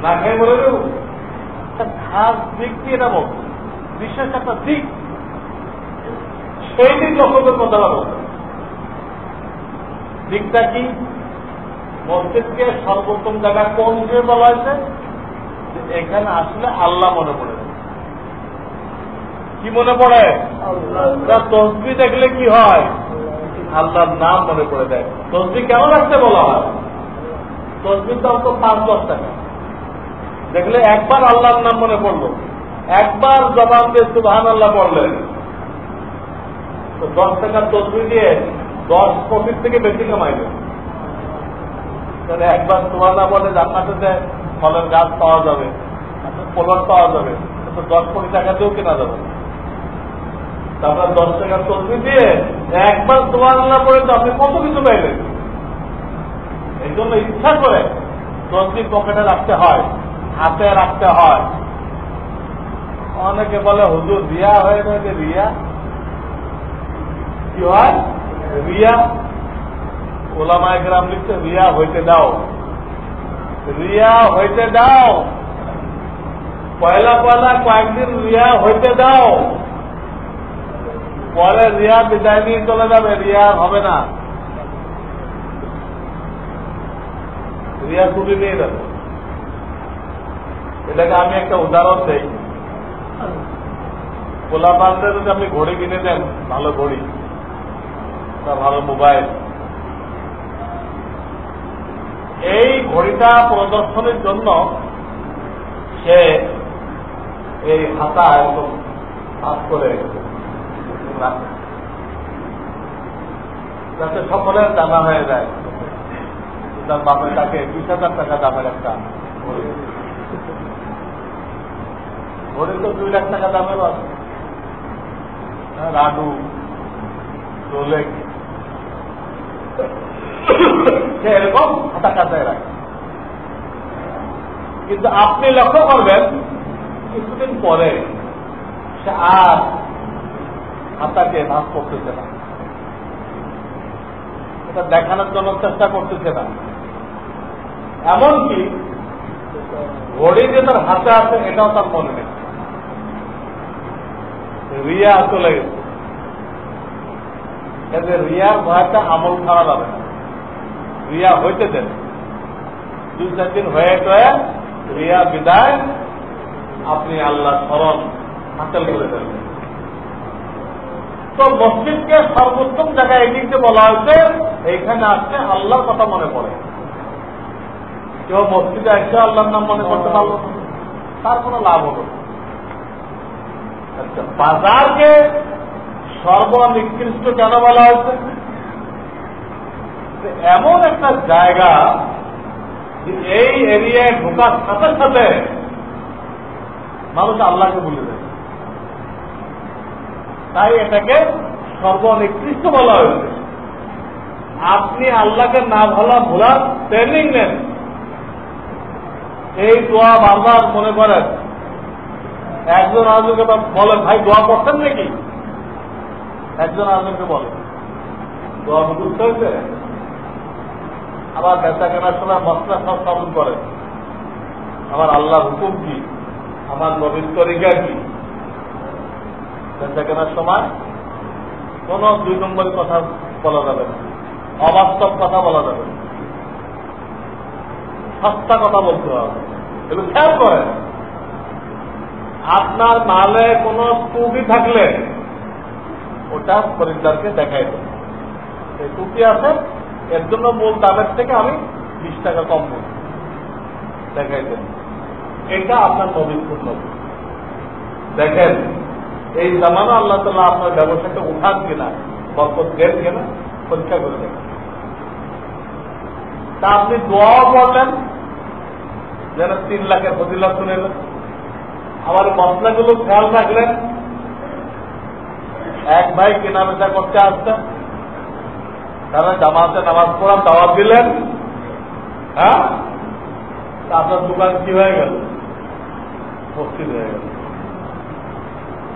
S1: না খেয়ে মরে দেব? খাস দিক দিয়ে এটা বলবো, বিশেষ একটা দিক, সেই দিক লক্ষ্যের কথা বলবো। দিকটা কি? মসজিদকে সর্বোত্তম জায়গা কোন দিয়ে বলা হয়েছে? এখানে আসলে আল্লাহ মনে পড়ে। কি মনে পড়ে? তসবিহ দেখলে কি হয়? আল্লাহর নাম মনে পড়ে দেয়। তসবিহ কেন রাখতে বলা হয়? তসবিহ তো অন্তত 5-10 টাকা দেখলে একবার আল্লাহর নাম মনে পড়লো, একবার জবান দিয়ে সুবহানাল্লাহ পড়লেন, তো 10 টাকার তসবিহ দিয়ে 10 কোটি থেকে বেশি কামাইলেন। তাহলে একবার সুবহানাল্লাহ বলে জান্নাতে ফলের গাছ পাওয়া যাবে, ফলন পাওয়া যাবে, তো 10 কোটি টাকা দিয়েও কেনা যাবে। তারপর 10 টাকার তসবিহ দিয়ে একবার সুবহানাল্লাহ পড়ে তো আপনি কত কিছু পাইলেন। এই জন্য ইচ্ছা করে তসবিহ পকেটে রাখতে হয়, হাতে রাখতে হয়। অনেকে বলে হুজুর রিয়া হয়ে গেছে। রিয়া কি হয়? রিয়া ওলামায়ে কেরাম লিখছে রিয়া হইতে দাও, রিয়া হইতে দাও, পয়লা পয়লা কয়েকদিন রিয়া হইতে দাও, পরে রিয়া বিদায় নিয়ে চলে যাবে, রিয়া হবে না। রিয়া ছুটি নিয়ে যাবে। এটাকে আমি একটা উদাহরণ দেই। গোলাপানদের যদি আপনি ঘড়ি কিনে দেন, ভালো ঘড়ি বা ভালো মোবাইল, এই ঘড়িটা প্রদর্শনের জন্য সে এই হাতা একদম কাজ করে যাতে সকলের জানা হয়ে যায়। তার বাপের তাকে 20,000 টাকা দামের একটা ঘড়ি, ঘড়ি তো 2 লাখ টাকা দামের আছে। রাডু, রোলেক্স, সে এরকম হাতা কাটায় রাখে। কিন্তু আপনি লক্ষ্য করবেন কিছুদিন পরে সে আর হাতাকে ভাগ করতেছে না, এটা দেখানোর জন্য চেষ্টা করতেছে না। এমনকি ঘড়ি যে তার হাতে আছে এটাও তার মনে নেই। রিয়া চলে গেছে। রিয়ার ভয়টা আমল খাওয়া যাবে না, রিয়া হইতে দেন। 2-4 দিন হয়ে টয়ে রিয়া বিদায়, আপনি আল্লাহ স্মরণ হাসিল করে ফেলবেন। তো মসজিদকে সর্বোত্তম জায়গায় এই দিকে বলা হয়েছে, এইখানে আসলে আল্লাহর কথা মনে পড়ে। কেউ মসজিদে এসে আল্লাহর নাম মনে করতে পারল, তার কোনো লাভ হল না। বাজারকে সর্বনিকৃষ্ট কেন বলা হয়েছে? এমন একটা জায়গা যে এই এরিয়ায় ঢোকার সাথে সাথে মানুষ আল্লাহকে ভুলে যায়, তাই এটাকে সর্বনিকৃষ্ট বলা হয়েছে। আপনি আল্লাহকে না ভোলার ট্রেনিং নেন, এই দোয়া বারবার মনে করেন। একজন আরেকজনকে বলেন, ভাই দোয়া করছেন নাকি? একজন আরেকজনকে বলেন, দোয়া মুখস্থ হয়েছে? আবার বেচা কেনার সময় মশলা সব স্মরণ করেন, আমার আল্লাহর হুকুম কি, আমার নবীর তরিকা কি। বেচা কেনার সময় কোন 2 নম্বরের কথা বলা যাবে না, অবাস্তব কথা বলা যাবে না, সস্তা কথা বলতে হবে। এগুলো খেয়াল করেন। আপনার মালে কোন ত্রুটি থাকলে ওটা খরিদ্দারকে দেখাই দেন, এই ত্রুটি আছে, এর জন্য মূল দামের থেকে আমি 20 টাকা কম দেব, দেখাই দেন। এটা আপনার নবীর সুন্নাত। দেখেন এই জামানা আল্লাহ তাআলা আপনার ব্যবসাকে উঠান কিনা, বরকত দেন কিনা পরীক্ষা করে দেখেন। তা আপনি দোয়াও করলেন যেন 3 লাখের ফজিলত শুনেলেন, আবার মশলাগুলো খেয়াল রাখলেন। এক ভাই কেনা বেচা করতে আসতেন, তারা জামাতে নামাজ পড়ার দাওয়াত দিলেন, হ্যাঁ, আপনার দোকান কি হয়ে গেল? মসজিদ হয়ে গেল।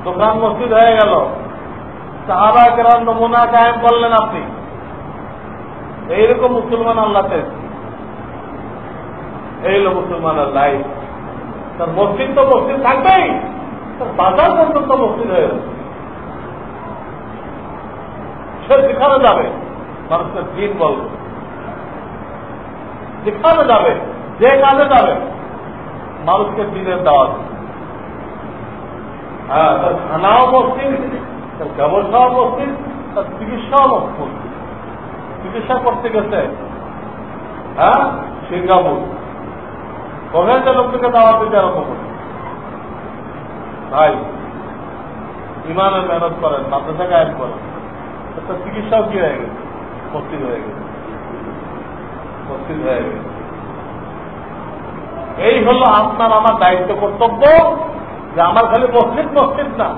S1: দোকান মসজিদ হয়ে গেল। সাহাবা কেরাম নমুনা কায়েম করলেন আপনি। এইরকম মুসলমান আল্লাহ চাইছে, এই হলো মুসলমানের লাইফ। তার মসজিদ তো মসজিদ থাকবেই, তার বাজার পর্যন্ত মসজিদ হয়ে গেল। সে যেখানে যাবে মানুষের দিন বলবে, যেখানে যাবে, যে কাজে যাবে মানুষকে দিনের দাওয়াত। হ্যাঁ, তার খানাও মসজিদ, তার ব্যবসাও মসজিদ, তার চিকিৎসাও মসজিদ। চিকিৎসা করতে গেছে, হ্যাঁ, সিঙ্গাপুর, ওখানে লোককে দাওয়াত দিতে আরম্ভ করে। ভাই ইমানের মেহনত করেন, মাদ্রাসা কায়েম করেন, তার চিকিৎসাও কি হয়ে গেছে? মসজিদ হয়ে গেছে, মসজিদ হয়ে গেছে। এই হলো আপনার আমার দায়িত্ব, কর্তব্য, যে আমার খালি মসজিদ মসজিদ না,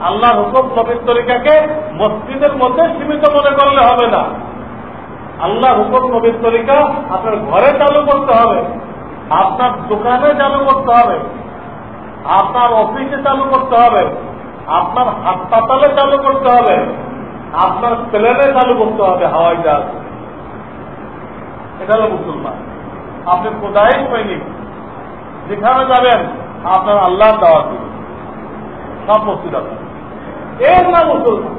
S1: আল্লাহর হুকুম নবীর তরিকাকে মসজিদের মধ্যে সীমিত মনে করলে হবে না। আল্লাহর হুকুম নবীর তরিকা আপনার ঘরে চালু করতে হবে, আপনার দোকানে চালু করতে হবে, আপনার অফিসে চালু করতে হবে, আপনার হাসপাতালে চালু করতে হবে, আপনার প্লেনে চালু করতে হবে, হাওয়াই জাহাজ। এটা হলো মুসলমান। আপনি খোদাই সৈনিক, যেখানে যাবেন আপনার আল্লাহর দাওয়াত দিবেন, সব মসজিদ আছে, এর নাম মুসলমান।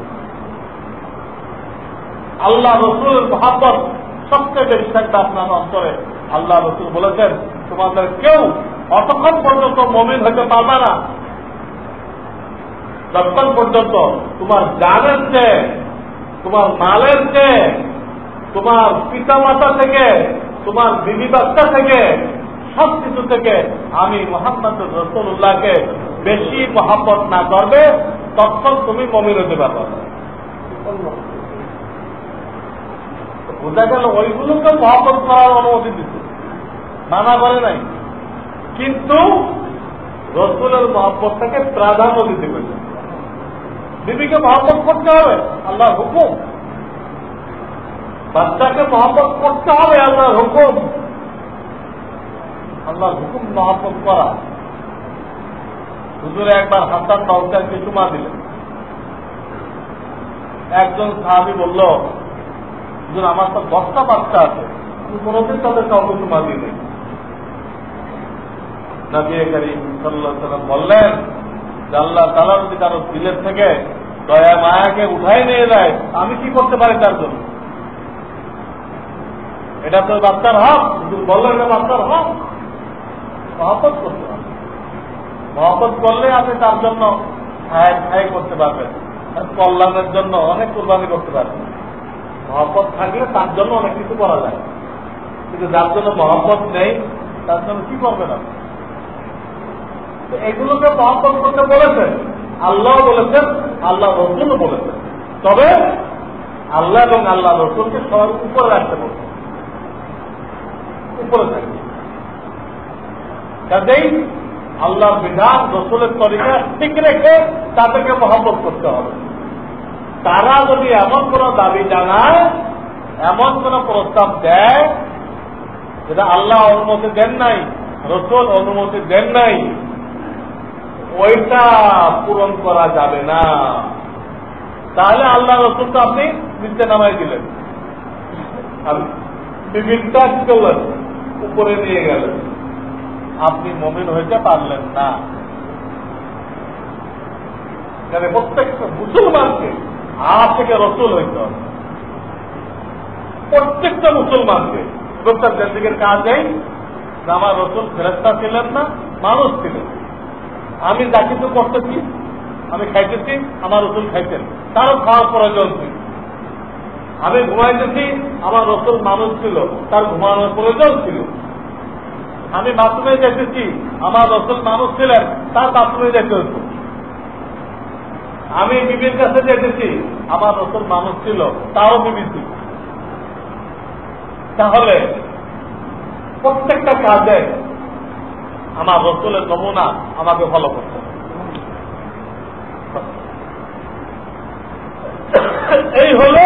S1: আল্লাহ রসুলের মহাব্বত সবচেয়ে বেশি থাকবে আপনার অন্তরে। আল্লাহ রসুল বলেছেন, তোমাদের কেউ অতক্ষণ পর্যন্ত মুমিন হতে পারবে না যতক্ষণ পর্যন্ত তোমার জানের চেয়ে, তোমার মালের চেয়ে, তোমার পিতা মাতা থেকে, তোমার বিবি বাচ্চা থেকে, সব কিছু থেকে আমি মুহাম্মদ রাসূলুল্লাহকে বেশি মহব্বত না করবে, তখন তুমি মুমিন হতে পারবে না। বোঝা গেল ওইগুলোকে মহব্বত করার অনুমতি দিচ্ছে, মানা করে নাই, কিন্তু রসুলের মহব্বতটাকে প্রাধান্য দিতে পেরেছে। বিবিকে মহব্বত করতে হবে, আল্লাহর হুকুম। বাচ্চাকে মহব্বত করতে হবে, আল্লাহর হুকুম। আল্লাহর হুকুম মহব্বত করা। হুজুরে একবার হাসান বাউসারকে চুমা দিলেন। একজন সাহাবী বলল, হুজুর আমার তো 10টা বাচ্চা আছে, আমি কোনোদিন তাদের কাউকে চুমা দিই। নবী করিম সাল্লাল্লাহু আলাইহি ওয়াসাল্লাম বললেন যে আল্লাহ তাআলা যদি কারো দিলের থেকে দয়া মায়াকে উঠাই নিয়ে যায়, আমি কি করতে পারি তার জন্য? এটা তো বাচ্চার হক। বললেন এটা বাচ্চার হক, মহব্বত করতে হবে। মহব্বত করলে আপনি তার জন্য ছায় করতে পারবেন, কল্যাণের জন্য অনেক কোরবানি করতে পারবেন। মহব্বত থাকলে তার জন্য অনেক কিছু করা যায়, কিন্তু যার জন্য মহব্বত নেই তার জন্য কি করবেন আপনি? এগুলোকে মহব্বত করতে বলেছেন, আল্লাহ বলেছেন, আল্লাহ রসুলও বলেছেন। তবে আল্লাহ এবং আল্লাহ রসুলকে সবার উপরে রাখতে বলছেন, উপরে থাকবে। কাজেই আল্লাহর বিধান, রসুলের তরিকা ঠিক রেখে তাদেরকে মহব্বত করতে হবে। তারা যদি এমন কোন দাবি জানায়, এমন কোন প্রস্তাব দেয় যেটা আল্লাহ অনুমতি দেন নাই, রসুল অনুমতি দেন নাই, ওইটা পূরণ করা যাবে না। তাহলে আল্লাহ রসুলটা আপনি নিচে নামাই দিলেন, বিভিন্ন করলেন, উপরে নিয়ে গেলেন, আপনি মুমিন হইতে পারলেন না। প্রত্যেকটা মুসলমানকে আজ থেকে রসুল হইতে হবে, প্রত্যেকটা মুসলমানকে। এবং তার জিন্দেগীর কাজেই আমার রসুল ফেরেশতা ছিলেন না, মানুষ ছিলেন। আমি যা কিছু করতেছি, আমি খাইতেছি, আমার রসুল খাইতেন, তারও খাওয়ার প্রয়োজন ছিল। আমি ঘুমাইতেছি, আমার রসুল মানুষ ছিল, তার ঘুমানোর প্রয়োজন ছিল। আমি বাথরুমে যেতেছি, আমার রসুল মানুষ ছিলেন, তার বাথরুমে যেতে হতো। আমি বিবির কাছে যেতেছি, আমার রসুল মানুষ ছিল, তাও বিবি ছিল। তাহলে প্রত্যেকটা কাজে আমার রসুলের নমুনা আমাকে ফলো করতে হবে। এই হল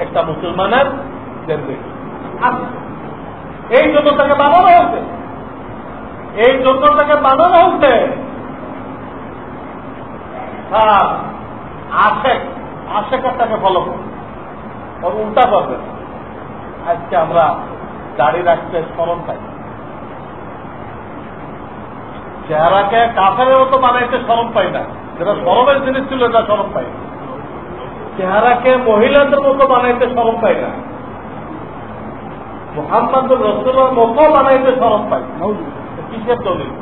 S1: একটা মুসলমানের জিন্দেগি। এই জন্য তাকে বানানো হয়েছে, এই জন্য তাকে বানানো হয়েছে। আশেকের তাকে ফলো করবে, ওর উল্টা করবে। আজকে আমরা দাড়ি রাখতে স্মরণ পাই, চেহারাকে কাফেরের মতো বানাইতে শরম পাই না, যেটা শরমের জিনিস ছিল এটা শরম পাই। চেহারাকে মহিলাদের মতো বানাইতে শরম পাই না, মুহাম্মদ রাসূলের মতো বানাইতে শরম পাই। কিসের দলিল?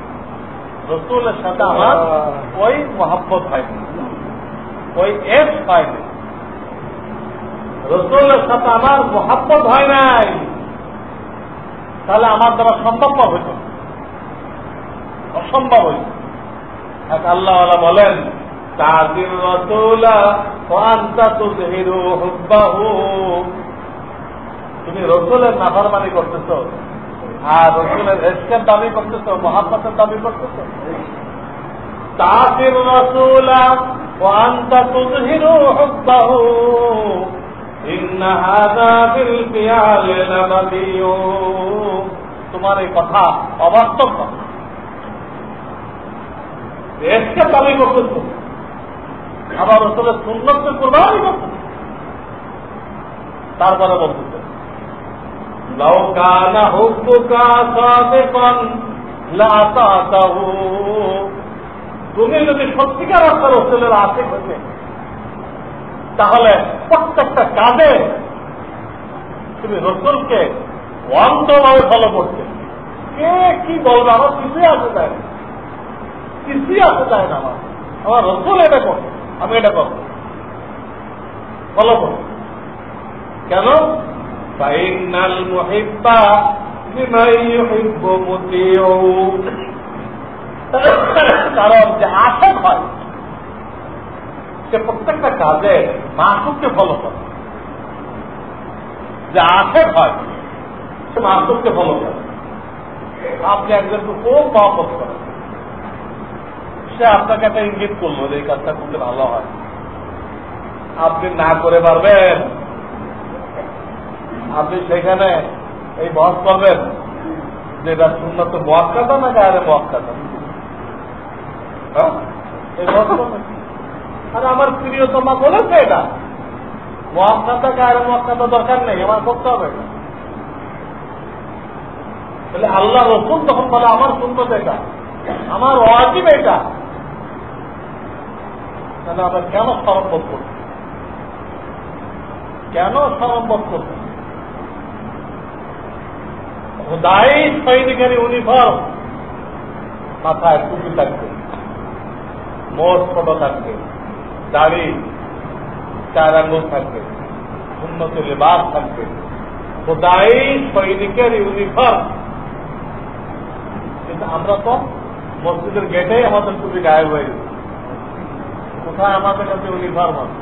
S1: রসুলের সাথে আমার ওই মহব্বত হয়নি, ওই এফ হয়নি, রসুলের সাথে আমার মহব্বত হয় নাই। তাহলে আমার দ্বারা সম্ভবপর হইত, অসম্ভব হইত। এক আল্লাহওয়ালা বলেন, তাজির রাসূলা ওয়া আনতা তুযহিরু হুব্বাহু। তুমি রসুলের নাফরমানি করতেছো আর রসুলের ইশকের দাবি করতেছো, মহব্বতের দাবি করতেছো। তাজির রাসূলা ওয়া আনতা তুযহিরু হুব্বাহু ইন্না হাযা বিল কিয়াল লাবাদিয়ু। তোমার এই কথা অবাস্তব কথা, এসকে দাবি করতেছ, আবার রসুলের সুন্নতকে কুরবানি করতেছ। তারপরে বলতেছে, লাউ কানা হুব্বুকা সাদিকান লাতাতাহু। তুমি যদি সত্যিকার অর্থে রসুলের আশিক হইতে, তাহলে প্রত্যেকটা কাজে তুমি রসুলকে অন্তভাবে ফলো করতে, কে কি বলবে আমার কিছুই আসে যায় না, কিছুই আসে যায় না। আমার রসুল এটা করো, আমি এটা করবো, ফলো করো। কেন? ফাইনাল মুহিব্বা লিমান ইউহিব্বু মুতিউ। কারণ যে আশেক হয় সে প্রত্যেকটা কাজে মাসুককে ফলো করে। যে আশেক হয় সে মাসুককে ফলো করে। আপনি একজনকে খুব মহব্বত করেন, সে আপনাকে একটা ইঙ্গিত করলো যে এই কাজটা করতে ভালো হয়, আপনি না করে পারবেন? আপনি সেখানে এই বহস করবেন যে এটা সুন্নত মুআক্কাদা না গায়রে মুআক্কাদা? এই বহস করবেন? আরে আমার প্রিয়তমা বলেছে এটা মুআক্কাদা গায়রে মুআক্কাদা দরকার নেই, আমার করতে হবে না। তাহলে আল্লাহ রসুল তখন বলে আমার সুন্নত এটা, আমার ওয়াজিব এটা, তাহলে আমরা কেন শরমবোধ করছি? কেন শরমবোধ করছি? খোদাই সৈনিকের ইউনিফর্ম, মাথায় টুপি থাকবে, মোট ছোট থাকবে, দাড়ি 4 আঙ্গুল থাকবে, উন্নত লেবাস থাকবে, খোদাই সৈনিকের ইউনিফর্ম। কিন্তু আমরা তো মসজিদের গেটে আমাদের টুপি গায়েব হয়ে গেছে। কোথায় আমাদের কাছে ইউনিফর্ম আছে?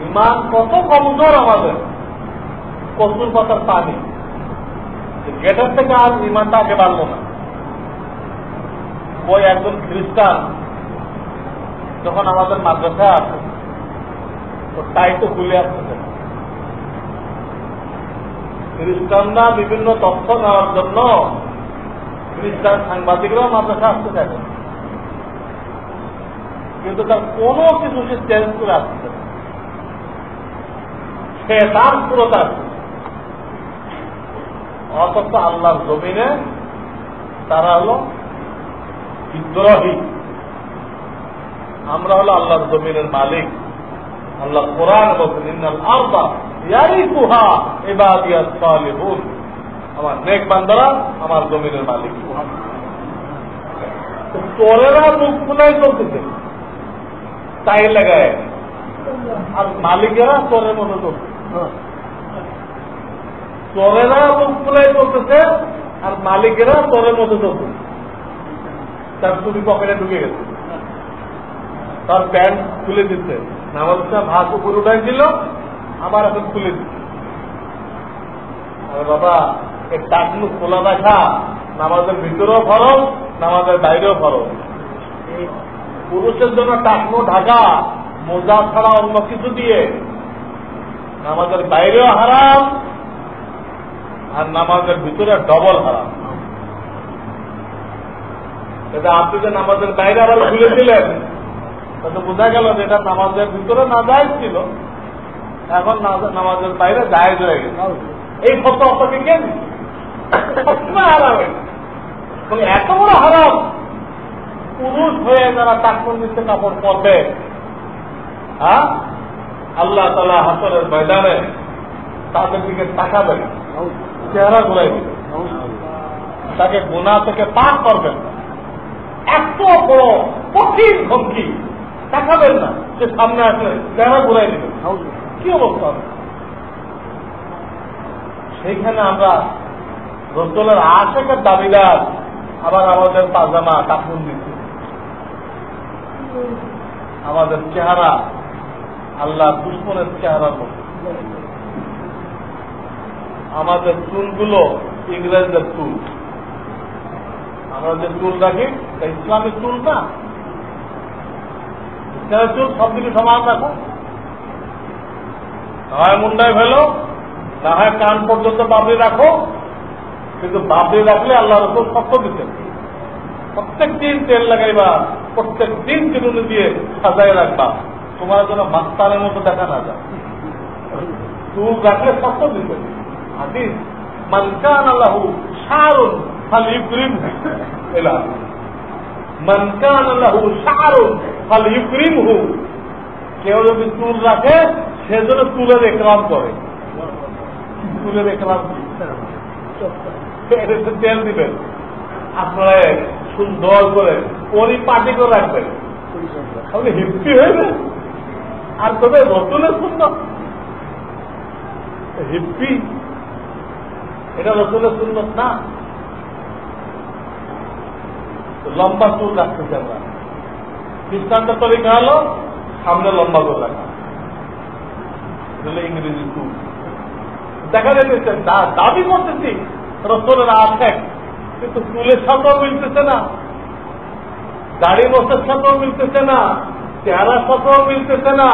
S1: ইমান কত কমজোর আমাদের, কসুর পাতার পানি। গেটের থেকে আর ইমানটা আগে বাড়লো না। ওই একজন খ্রিস্টান যখন আমাদের মাদ্রাসায় আসে, তো তাই তো খুলে আসছে। খ্রিস্টানরা বিভিন্ন তথ্য নেওয়ার জন্য খ্রিস্টান সাংবাদিকরাও মাদ্রাসা আসতে থাকে, কিন্তু তার কোনো কিছু সে চেঞ্জ করে আসছে, সে তার পুরোটা আছে। অথচ আল্লাহর জমিনে তারা হলো বিদ্রোহী। আমরা হলো আল্লাহর জমিনের মালিক। আল্লাহ কোরআন বলছেন ইন্নাল আরদা ইয়ারিসুহা ইবাদিয়াস সালিহুন, আমার নেক বান্দারা আমার জমিনের মালিক। চোরেরা মুখ ফুলাই চলতেছে তাই লাগায়, আর মালিকেরা চোরের মতো চলছে। চোরেরা মুখ ফুলাই চলতেছে আর মালিকেরা চোরের মতো চলতেছে। তার টুপি পকেটে ঢুকে গেছে, তার প্যান্ট খুলে দিচ্ছে, নামাজটা ভাত উপর উঠাই দিল, আবার এখন খুলে দিচ্ছে। আরে বাবা, এই টাকনু খোলা রাখা নামাজের ভিতরেও ফরজ, নামাজের বাইরেও ফরজ। পুরুষের জন্য টাকনু ঢাকা মোজা ছাড়া অন্য কিছু দিয়ে নামাজের বাইরেও হারাম, আর নামাজের ভিতরে ডবল হারাম। এটা আপনি যে নামাজের বাইরে আবার খুলে দিলেন, তাতে বোঝা গেল যে এটা নামাজের ভিতরে না জায়েজ ছিল, এখন নামাজের বাইরে জায়েজ হয়ে গেছে। এই ফতোয়া আপনাকে কে দিচ্ছে? সবসময় হারাম। এত বড় হারাম, পুরুষ হয়ে যারা টাকনুর নিচে কাপড় পরবে, হ্যাঁ, আল্লাহ তাআলা হাসরের ময়দানে তাদের দিকে তাকাবেন, চেহারা ঘুরাই দিবেন, তাকে গুনাহ থেকে পাক করবেন। এত বড় কঠিন ধমকি, তাকাবেন না, সে সামনে আসলে চেহারা ঘুরাই দিবেন। কি অবস্থা হবে? সেইখানে আমরা রসুলের আশেকের দাবিদার, আবার আমাদের পাজামা কাপড় দিচ্ছে, আমাদের চেহারা আল্লাহ দুশ্মনের চেহারার মতো, আমাদের চুলগুলো ইংরেজদের চুল। আমরা যে চুল রাখি ইসলামের চুল না, ইসলামের চুল সব দিকে সমান রাখো, না হয় মুন্ডায় ফেলো, না হয় কান পর্যন্ত বাবরি রাখো, কিন্তু বাবরি রাখলে আল্লাহ রসুল শক্ত দিতেন। প্রত্যেক দিন তেল লাগাইবা, প্রত্যেক দিন চিরুনি দিয়ে সাজাই রাখবা, তোমার জন্য মাস্তানের মতো দেখা না যায়। চুল রাখলে শক্ত দিতেন। হাদিস মান কানা লাহু শারুন ফালইউকরিমহু, এলা মান কানা লাহু শারুন ফালইউকরিমহু, কেউ যদি চুল রাখে সে যেন চুলের ইকরাম করে। তুলে দেখলাম তেল দিবেন, আপনারা সুন্দর করে পরিপাটি করে রাখবেন, আপনি হিপ্পি হয়ে আর তবে রসুলের সুন্নত হিপ্পি, এটা রসুলের সুন্নত না। লম্বা চুল রাখতেছে আমরা, খ্রিস্টানদের তরিকা হলো সামনে লম্বা করে রাখা, ইংরেজি চুল দেখা যাচ্ছে। দাবি করতেছি রসুলের আছে, কিন্তু চুলের সাথেও মিলতেছে না, দাড়ি মোছের সাথেও মিলতেছে না, চেহারার সাথেও মিলতেছে না,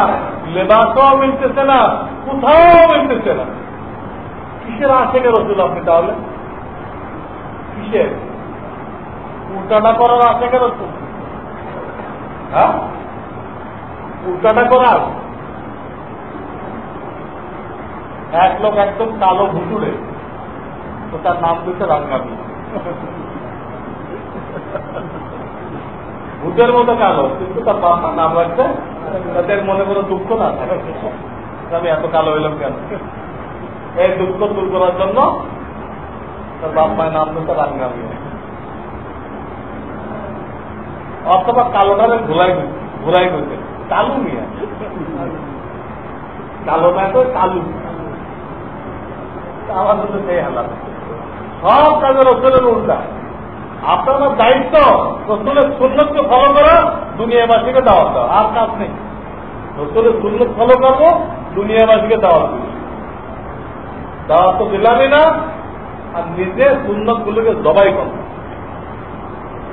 S1: লেবাসও মিলতেছে না, কোথাও মিলতেছে না। কিসের আশেকে রসুল আপনি তাহলে? কিসের উল্টাটা করার আশেকে রসুল? হ্যাঁ, উল্টাটা করার। এক লোক একদম কালো ভুতুড়ে, তো তার নাম দিচ্ছে রাঙ্গামি, ভূতের মতো কালো, কিন্তু তার বাবার নাম রাখছে, তাদের মনে কোনো দুঃখ না থাকে আমি এত কালো হইলাম কেন। এই দুঃখ দূর করার জন্য তার বাপ মায়ের নাম দিচ্ছে রাঙ্গামি, অথবা কালোটারে ঘুরাই করছে কালু মিয়া, কালো না তো কালু। আমার তো সেই হালাত, সব কাজের রসুলের উল্টা। আপনার দায়িত্ব রসুলের সুন্নতকে ফলো করা, দুনিয়াবাসীকে দাওয়াত দেওয়া, আর কাজ নেই। রসুলের সুন্নত ফলো করবো, দুনিয়াবাসীকে দাওয়াত দিব, দাওয়াত তো দিলামই না, আর নিজে সুন্নত গুলোকে জবাই করব,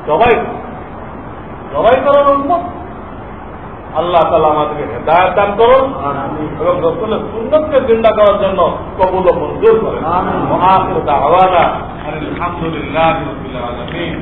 S1: জবাই করার উন্মত। আল্লাহ তাআলা আমাদেরকে হেদায়েত দান করুন এবং রসুলের সুন্নতকে জিন্দা করার জন্য কবুল ও মঞ্জুর করেন। আখির দাওয়ানা আলহামদুলিল্লাহি রাব্বিল আলামিন।